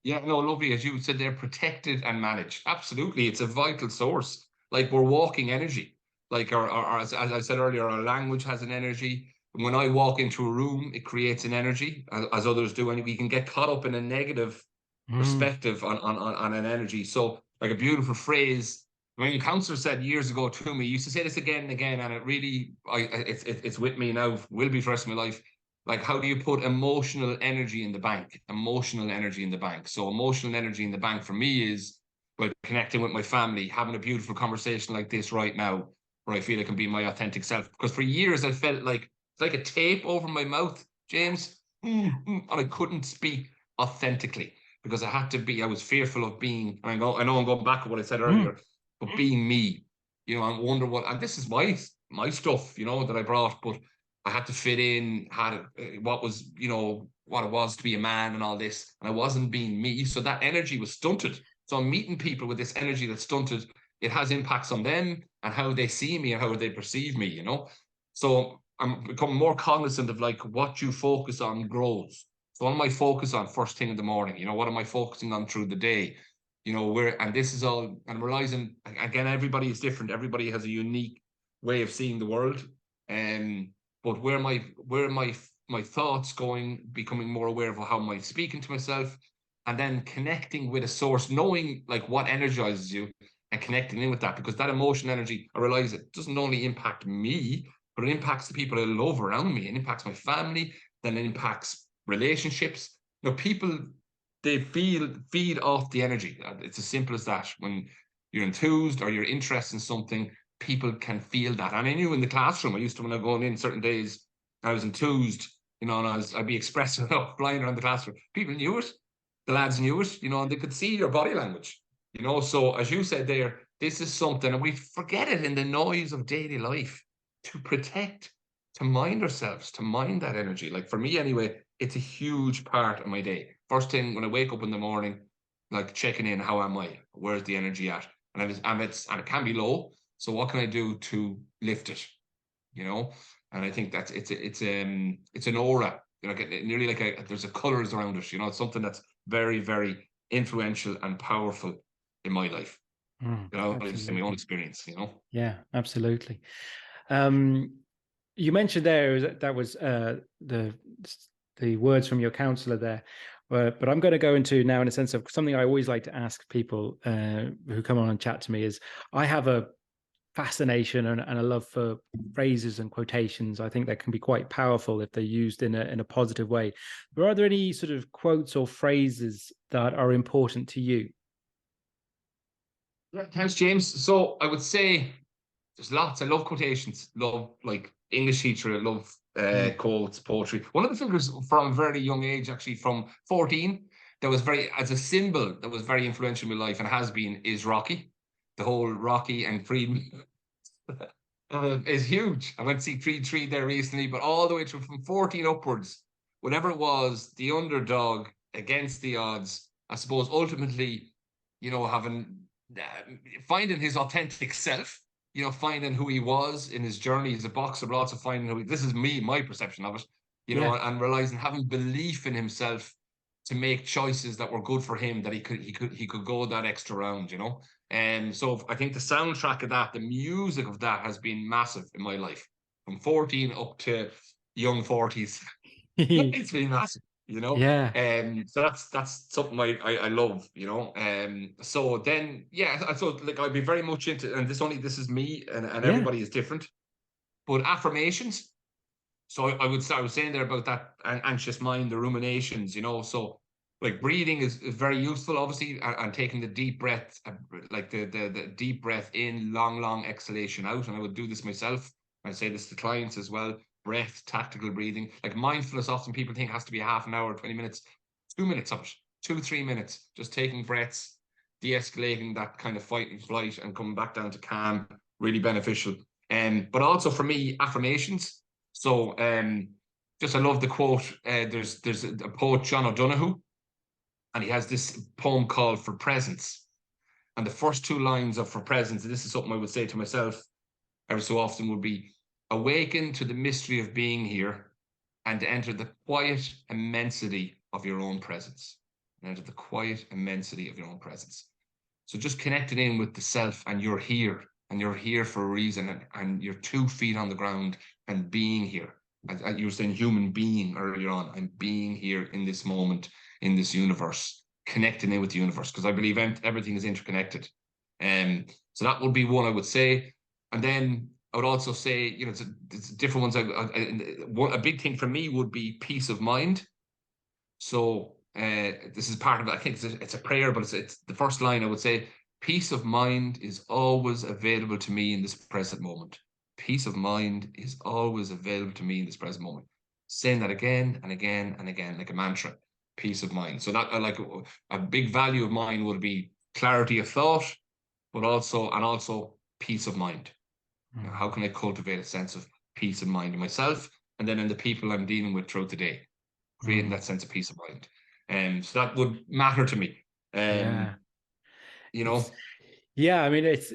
Yeah, no, lovely. As you said, they're protected and managed. Absolutely. It's a vital source. Like, we're walking energy. Like, as I said earlier, our language has an energy. When I walk into a room, it creates an energy, as others do. And we can get caught up in a negative perspective on an energy. So, like, a beautiful phrase, I mean, a counselor said years ago to me, used to say this again and again, and it really, it's with me now, will be for the rest of my life. Like, how do you put emotional energy in the bank? Emotional energy in the bank. So emotional energy in the bank for me is, well, connecting with my family, having a beautiful conversation like this right now, where I feel I can be my authentic self. Because for years I felt like it's like a tape over my mouth, James, and I couldn't speak authentically because I was fearful of being, I know I'm going back to what I said earlier, but being me, I wonder and this is my stuff, that I brought, but I had to fit in, what it was to be a man and all this, and I wasn't being me. So that energy was stunted. So I'm meeting people with this energy that's stunted. It has impacts on them and how they see me and how they perceive me, So I'm becoming more cognizant of, like, what you focus on grows. So what am I focused on first thing in the morning? What am I focusing on through the day? And this is all, and realizing, again, everybody is different. Everybody has a unique way of seeing the world. But where my thoughts going, becoming more aware of how am I speaking to myself, and then connecting with a source, knowing like what energizes you and connecting in with that, because that emotional energy, I realize it doesn't only impact me, but it impacts the people I love around me. It impacts my family, then it impacts relationships. People, they feed off the energy. It's as simple as that. When you're enthused or you're interested in something, people can feel that. And I knew in the classroom, I used to, when I go in certain days, I was enthused, and I'd be expressive enough, flying around the classroom. People knew it. The lads knew it, and they could see your body language, So as you said there, this is something, and we forget it in the noise of daily life, to protect, to mind ourselves, to mind that energy. Like, for me anyway, it's a huge part of my day. First thing when I wake up in the morning, like, checking in, how am I? Where's the energy at? And it can be low. So what can I do to lift it? And I think that's it's an aura, nearly like there's a colors around it. It's something that's very, very influential and powerful in my life. Just in my own experience. Yeah, absolutely. You mentioned there that was the words from your counselor there. But I'm going to go into now, in a sense of something I always like to ask people who come on and chat to me, is I have a fascination and a love for phrases and quotations. I think that can be quite powerful if they're used in a positive way. But are there any sort of quotes or phrases that are important to you? Yeah, thanks, James. So I would say there's lots. I love quotations. Love, like, English teacher. I love quotes, poetry. One of the figures from a very young age, actually from 14, that was very, as a symbol, that was very influential in my life and has been, is Rocky. The whole Rocky and Creed is huge. I went to see Creed 3 there recently, but all the way through from 14 upwards, whatever it was, the underdog against the odds, I suppose ultimately, having finding his authentic self, finding who he was in his journey as a boxer, but also finding this is me, my perception of it, and realizing, having belief in himself to make choices that were good for him, that he could go that extra round, And so I think the soundtrack of that, the music of that, has been massive in my life, from 14 up to young 40s. It's been massive. So that's something I love, so then, like, I'd be very much into, and this is me, and everybody is different, but affirmations. So I was saying there about that anxious mind, the ruminations, so like breathing is very useful, obviously, and taking the deep breath, like the deep breath in, long exhalation out. And I would do this myself. I say this to clients as well. Breath, tactical breathing. Like mindfulness, often people think has to be a half an hour, 20 minutes, 2 minutes of it, 2-3 minutes, just taking breaths, de-escalating that kind of fight and flight, and coming back down to calm, really beneficial. But also for me, affirmations. So just, I love the quote. There's a poet, John O'Donoghue, and he has this poem called For Presence. And the first 2 lines of For Presence, and this is something I would say to myself every so often, would be, awaken to the mystery of being here and enter the quiet immensity of your own presence. And enter the quiet immensity of your own presence. So just connecting in with the self, and you're here, and you're here for a reason, and you're 2 feet on the ground and being here. As you were saying, human being earlier on, I'm being here in this moment, in this universe, connecting in with the universe, because I believe everything is interconnected. So that would be one I would say. And then I would also say, it's different ones. A big thing for me would be peace of mind. So this is part of it. I think it's a prayer, but it's the first line. I would say, peace of mind is always available to me in this present moment. Peace of mind is always available to me in this present moment. Saying that again and again and again, like a mantra. Peace of mind. So that, like, a big value of mine would be clarity of thought, but also peace of mind. How can I cultivate a sense of peace of mind in myself, and then in the people I'm dealing with throughout the day, creating that sense of peace of mind. So that would matter to me. Yeah, I mean, it's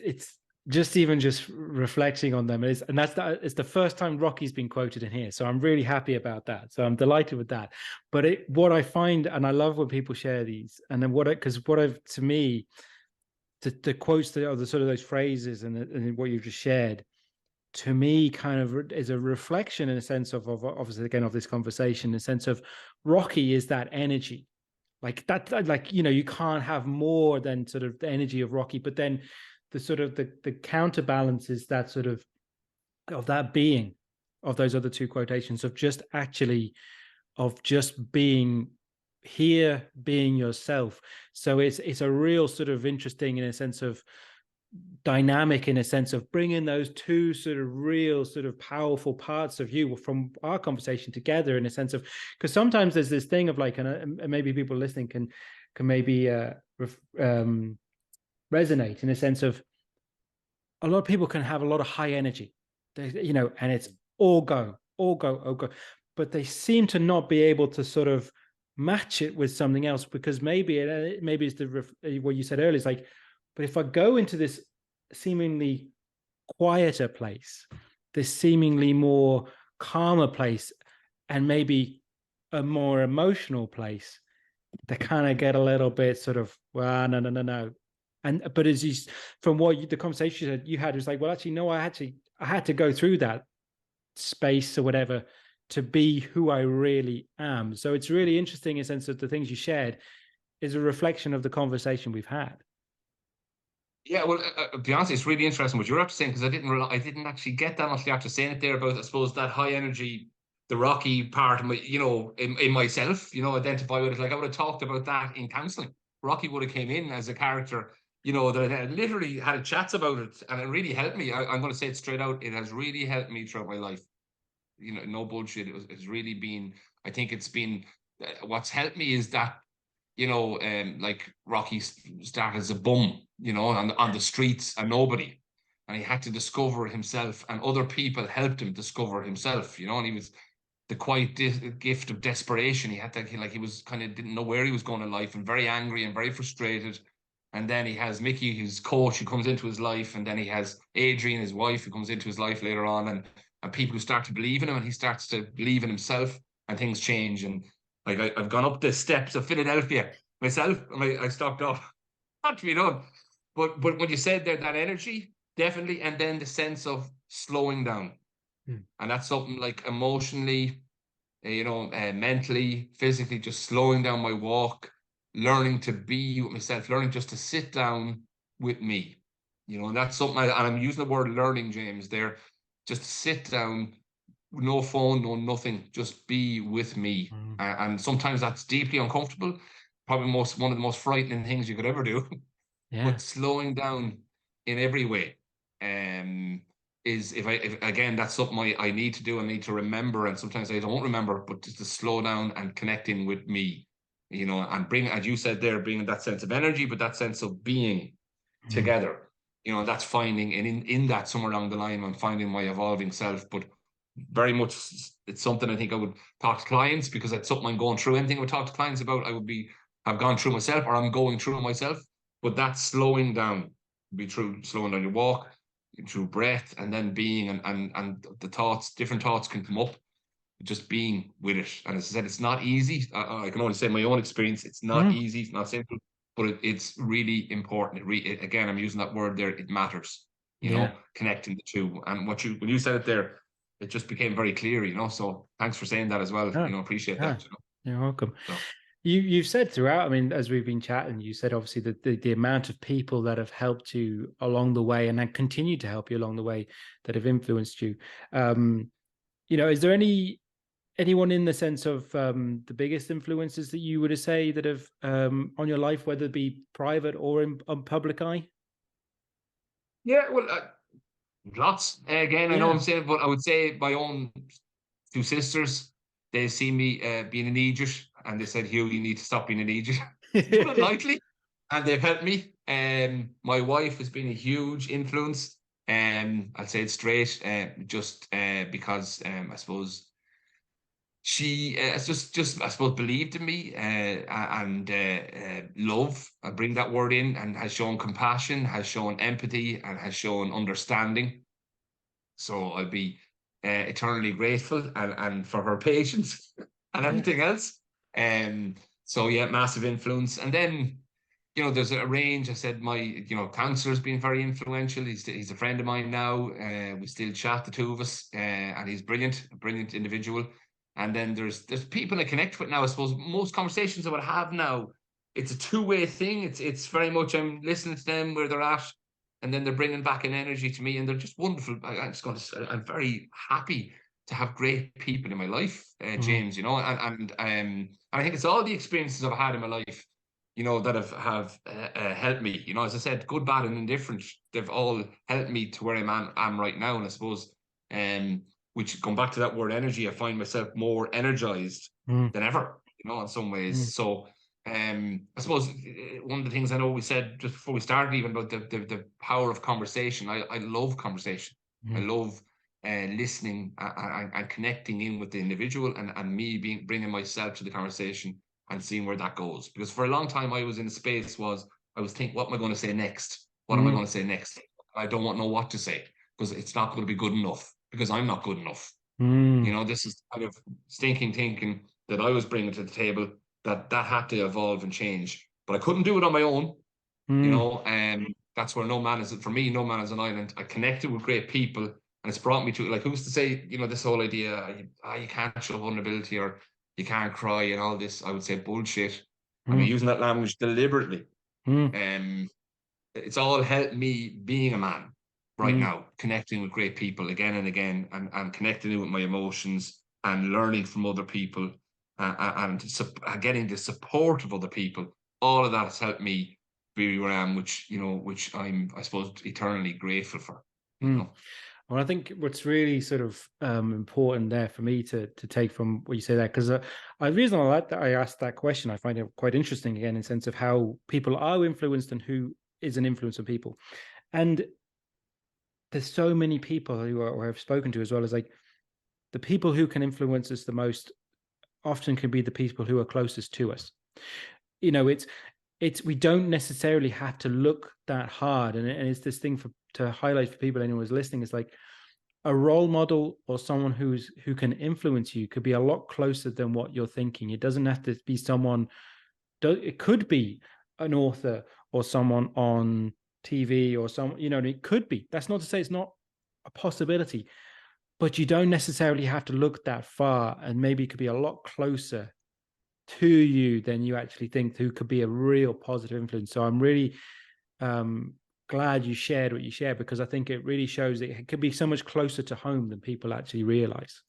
just reflecting on them, it's the first time Rocky's been quoted in here, so I'm really happy about that. So I'm delighted with that. But what I find, and I love when people share these, and then to me, the quotes that are the sort of those phrases and what you've just shared, to me, kind of is a reflection, in a sense of obviously, again, of this conversation, in a sense of Rocky is that energy. Like that, like, you can't have more than sort of the energy of Rocky, but then the sort of the counterbalance is that sort of that being of those other 2 quotations, of just being here, being yourself. So it's a real sort of interesting, in a sense of dynamic, in a sense of bringing those 2 sort of real sort of powerful parts of you from our conversation together, in a sense of, because sometimes there's this thing of like, and maybe people listening can maybe resonate, in a sense of, a lot of people can have a lot of high energy, and it's all go, but they seem to not be able to sort of match it with something else, because maybe it's what you said earlier, is like, but if I go into this seemingly quieter place, this seemingly more calmer place, and maybe a more emotional place, they kind of get a little bit sort of, well, no. But as you, from the conversation you had, was like, well, actually, no, I had to go through that space or whatever to be who I really am. So it's really interesting, in a sense that the things you shared is a reflection of the conversation we've had. Yeah, well, to be honest, it's really interesting what you're after saying, because I didn't actually get that much after saying it there about, I suppose, that high energy, the Rocky part of my, in myself, identify with it. Like I would have talked about that in counselling. Rocky would have came in as a character, that I literally had chats about it, and it really helped me. I'm going to say it straight out. It has really helped me throughout my life. No bullshit. It's really been, I think it's been, what's helped me is that, like Rocky started as a bum, on the streets, and nobody. And he had to discover himself, and other people helped him discover himself, and he was the quiet gift of desperation. He had to, he was kind of didn't know where he was going in life, and very angry and very frustrated. And then he has Mickey, his coach, who comes into his life, and then he has Adrian, his wife, who comes into his life later on, and people who start to believe in him, and he starts to believe in himself, and things change. And like I've gone up the steps of Philadelphia myself, and I stopped off. Not to be done. But when you said there, that energy, definitely, and then the sense of slowing down. And that's something like emotionally, mentally, physically, just slowing down my walk, learning to be with myself, learning just to sit down with me. And that's something, and I'm using the word learning, James, there, just sit down, no phone, no nothing, just be with me. And sometimes that's deeply uncomfortable, probably one of the most frightening things you could ever do. Yeah. But slowing down in every way, is if again, that's something I need to do. I need to remember, and sometimes I don't remember, but just to slow down and connecting with me, and bring, as you said there, bringing that sense of energy, but that sense of being together. That's finding, and in that somewhere along the line, I'm finding my evolving self. But very much, it's something I think I would talk to clients, because it's something I'm going through. Anything I would talk to clients about, I've gone through myself, or I'm going through myself. But that slowing down, be true, slowing down your walk, through breath, and then being, and the thoughts, different thoughts can come up, just being with it. And as I said, it's not easy. I can only say my own experience. It's not easy. It's not simple, but it's really important. Again, I'm using that word there. It matters, connecting the two. And when you said it there, it just became very clear, so thanks for saying that as well. Appreciate that. You're welcome. So. You've said throughout, I mean, as we've been chatting, you said obviously that the amount of people that have helped you along the way, and then continue to help you along the way, that have influenced you. Is there anyone in the sense of the biggest influences that you would say that have on your life, whether it be private or on public eye? Yeah, well, lots. Again, I know I'm saying, but I would say my own two sisters, they see me being an idiot, and they said, Hugh, you need to stop being an idiot. Put it lightly. And they've helped me. My wife has been a huge influence. I'll say it straight, just because I suppose she has just I suppose believed in me, and love. I bring that word in, and has shown compassion, has shown empathy, and has shown understanding. So I'll be eternally grateful, and for her patience and everything else. So yeah, massive influence. And then, there's a range. I said my, counselor's been very influential. He's a friend of mine now. We still chat, the two of us, and he's a brilliant individual. And then there's people I connect with now. I suppose most conversations I would have now, it's a two-way thing. It's very much I'm listening to them where they're at, and then they're bringing back an energy to me, and they're just wonderful. I'm very happy to have great people in my life, James. And I think it's all the experiences I've had in my life, that have helped me. As I said, good, bad, and indifferent. They've all helped me to where I'm right now. And I suppose, which come back to that word energy, I find myself more energized than ever. In some ways. So. I suppose one of the things I know we said just before we started even about the power of conversation. I love conversation. I love listening and connecting in with the individual, and me bringing myself to the conversation and seeing where that goes. Because for a long time I was in a space I was thinking, what am I going to say next? What am I going to say next? I don't know what to say, because it's not going to be good enough, because I'm not good enough. This is kind of stinking thinking that I was bringing to the table, that had to evolve and change, but I couldn't do it on my own. That's where no man is an island. I connected with great people, and it's brought me to, like, who's to say, this whole idea, you can't show vulnerability, or you can't cry and all this. I would say bullshit. I'm using that language deliberately. it's all helped me being a man right now, connecting with great people again and again, and connecting with my emotions and learning from other people, and getting the support of other people. All of that has helped me be where I am, which I'm, I suppose, eternally grateful for. Well, I think what's really sort of important there for me to take from what you say there, because the reason I like that I asked that question, I find it quite interesting, again, in the sense of how people are influenced and who is an influence on people. And there's so many people who I've spoken to, as well as like the people who can influence us the most often can be the people who are closest to us. It's we don't necessarily have to look that hard, and it's this thing to highlight for people, anyone who's listening, is like a role model or someone who can influence you could be a lot closer than what you're thinking. It doesn't have to be someone. It could be an author or someone on TV or it could be. That's not to say it's not a possibility, but you don't necessarily have to look that far, and maybe it could be a lot closer to you than you actually think, who could be a real positive influence. So I'm really glad you shared what you shared, because I think it really shows that it could be so much closer to home than people actually realize.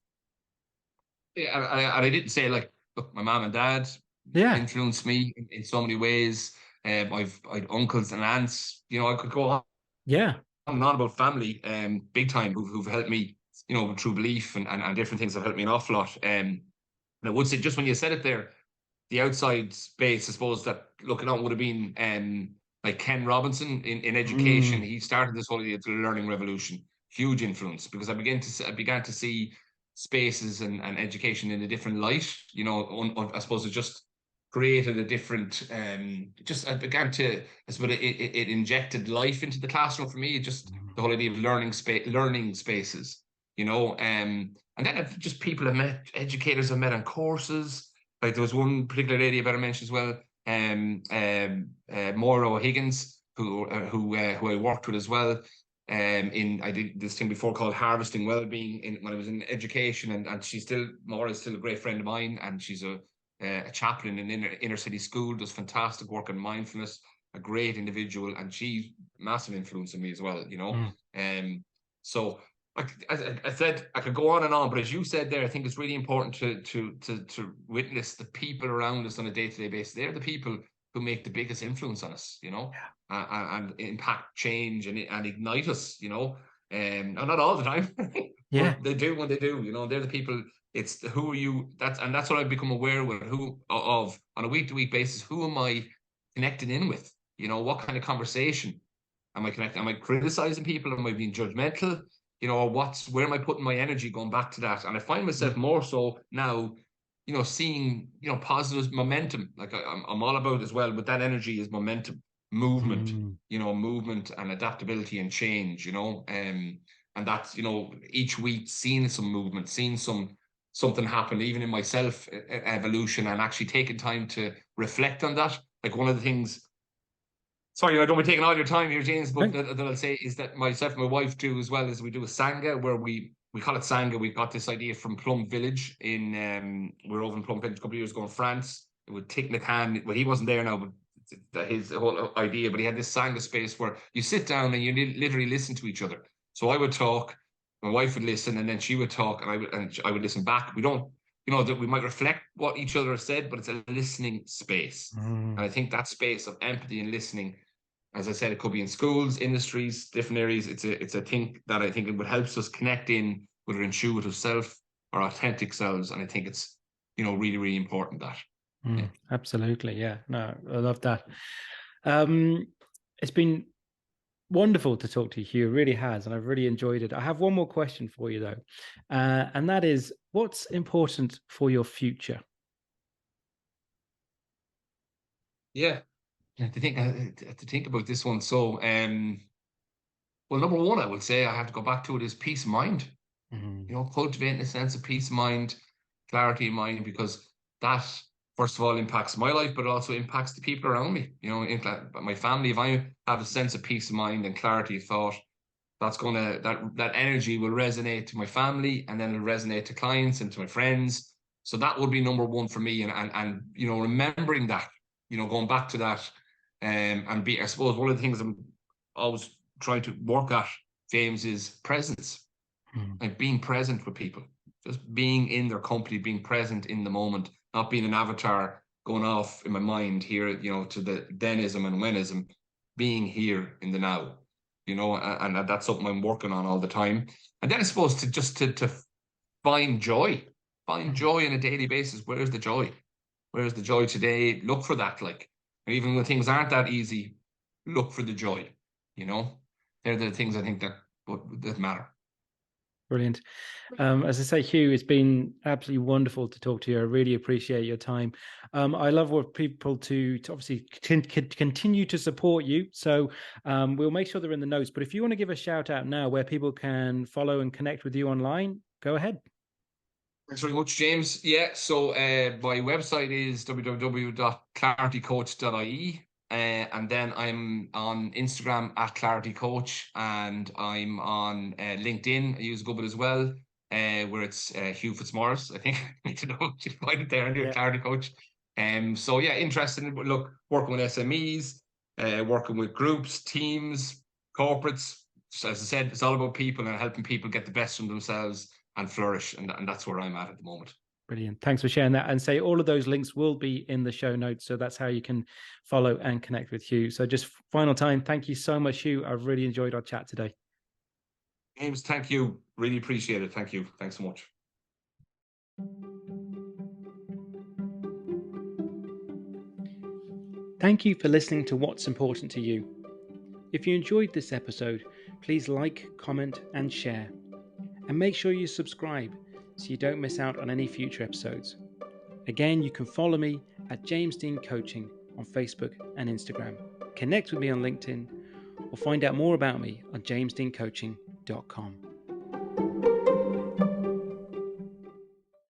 Yeah, and I didn't say, like, look, my mom and dad influenced me in so many ways. I've uncles and aunts. I could go on and on about family, big time, who've helped me, through belief and different things that helped me an awful lot. And I would say, just when you said it there, the outside space, I suppose, that looking on would have been like Ken Robinson in education. He started this whole idea of the learning revolution. Huge influence, because I began to see spaces and education in a different light. I suppose it just created a different. I began to. I suppose it injected life into the classroom for me. Just the whole idea of learning spaces. And then just people I met, educators I met on courses. Like, there was one particular lady I better mention as well, Maura O'Higgins, who I worked with as well. I did this thing before called Harvesting Wellbeing when I was in education, and Maura is still a great friend of mine, and she's a chaplain in inner city school, does fantastic work on mindfulness, a great individual, and she's massive influence on me as well. So I said I could go on and on, but as you said there, I think it's really important to witness the people around us on a day-to-day basis. They're the people who make the biggest influence on us, and impact change and ignite us, and not all the time. But they do when they do. They're the people. It's who are you? That's what I've become aware with, of on a week-to-week basis. Who am I connected in with? What kind of conversation am I connecting? Am I criticizing people? Am I being judgmental? Where am I putting my energy, going back to that? And I find myself more so now, seeing, positive momentum. Like, I'm all about as well, but that energy is momentum, movement, movement and adaptability and change, and that's, each week seeing some movement, seeing something happen, even in myself, evolution, and actually taking time to reflect on that. Like, one of the things, sorry, I don't want to take all your time here, James, but that I'll say is that myself and my wife do as well, as we do a Sangha, where we call it Sangha. We got this idea from Plum Village we were over in Plum Village a couple of years ago in France. It would Thich Nhat Hanh, well, he wasn't there now, but his whole idea, but he had this Sangha space where you sit down and you literally listen to each other. So I would talk, my wife would listen, and then she would talk, and I would listen back. We don't, that we might reflect what each other has said, but it's a listening space. And I think that space of empathy and listening, as I said, it could be in schools, industries, different areas. It's a thing that I think it would help us connect in with our intuitive self, our authentic selves. And I think it's, really, really important that. Absolutely. Yeah. No, I love that. It's been wonderful to talk to you, Hugh. It really has. And I've really enjoyed it. I have one more question for you, though. And that is, what's important for your future? Yeah. To think about this one. So, well, number one, I would say I have to go back to it, is peace of mind. Cultivating a sense of peace of mind, clarity of mind, because that, first of all, impacts my life, but it also impacts the people around me. My family. If I have a sense of peace of mind and clarity of thought, that energy will resonate to my family, and then it'll resonate to clients and to my friends. So that would be number one for me, and remembering that, going back to that, and I suppose one of the things I'm always try to work at, James, is presence. Like being present with people, just being in their company, being present in the moment, not being an avatar going off in my mind here, you know, to the thenism and whenism, being here in the now, you know, and that's something I'm working on all the time. And then I suppose to find joy on a daily basis. Where's the joy? Where's the joy today? Look for that. Like, and even when things aren't that easy, look for the joy, you know, they're the things I think that matter. Brilliant. As I say, Hugh, it's been absolutely wonderful to talk to you. I really appreciate your time. I love what people to obviously continue to support you. So we'll make sure they're in the notes. But if you want to give a shout out now where people can follow and connect with you online, go ahead. Thanks very much, James. Yeah, so my website is www.claritycoach.ie. And then I'm on Instagram at ClarityCoach, and I'm on LinkedIn. I use a good bit as well, where it's Hugh Fitzmaurice. I think I need to know you find it there under Clarity Coach. So yeah, interested in working with SMEs, working with groups, teams, corporates. So as I said, it's all about people and helping people get the best from themselves and flourish, and that's where I'm at the moment. Brilliant. Thanks for sharing that. And say all of those links will be in the show notes. So that's how you can follow and connect with Hugh. So just final time, thank you so much, Hugh. I've really enjoyed our chat today. James, thank you. Really appreciate it. Thank you. Thanks so much. Thank you for listening to What's Important to You. If you enjoyed this episode, please like, comment, and share. And make sure you subscribe so you don't miss out on any future episodes. Again, you can follow me at James Dean Coaching on Facebook and Instagram. Connect with me on LinkedIn or find out more about me on jamesdeancoaching.com.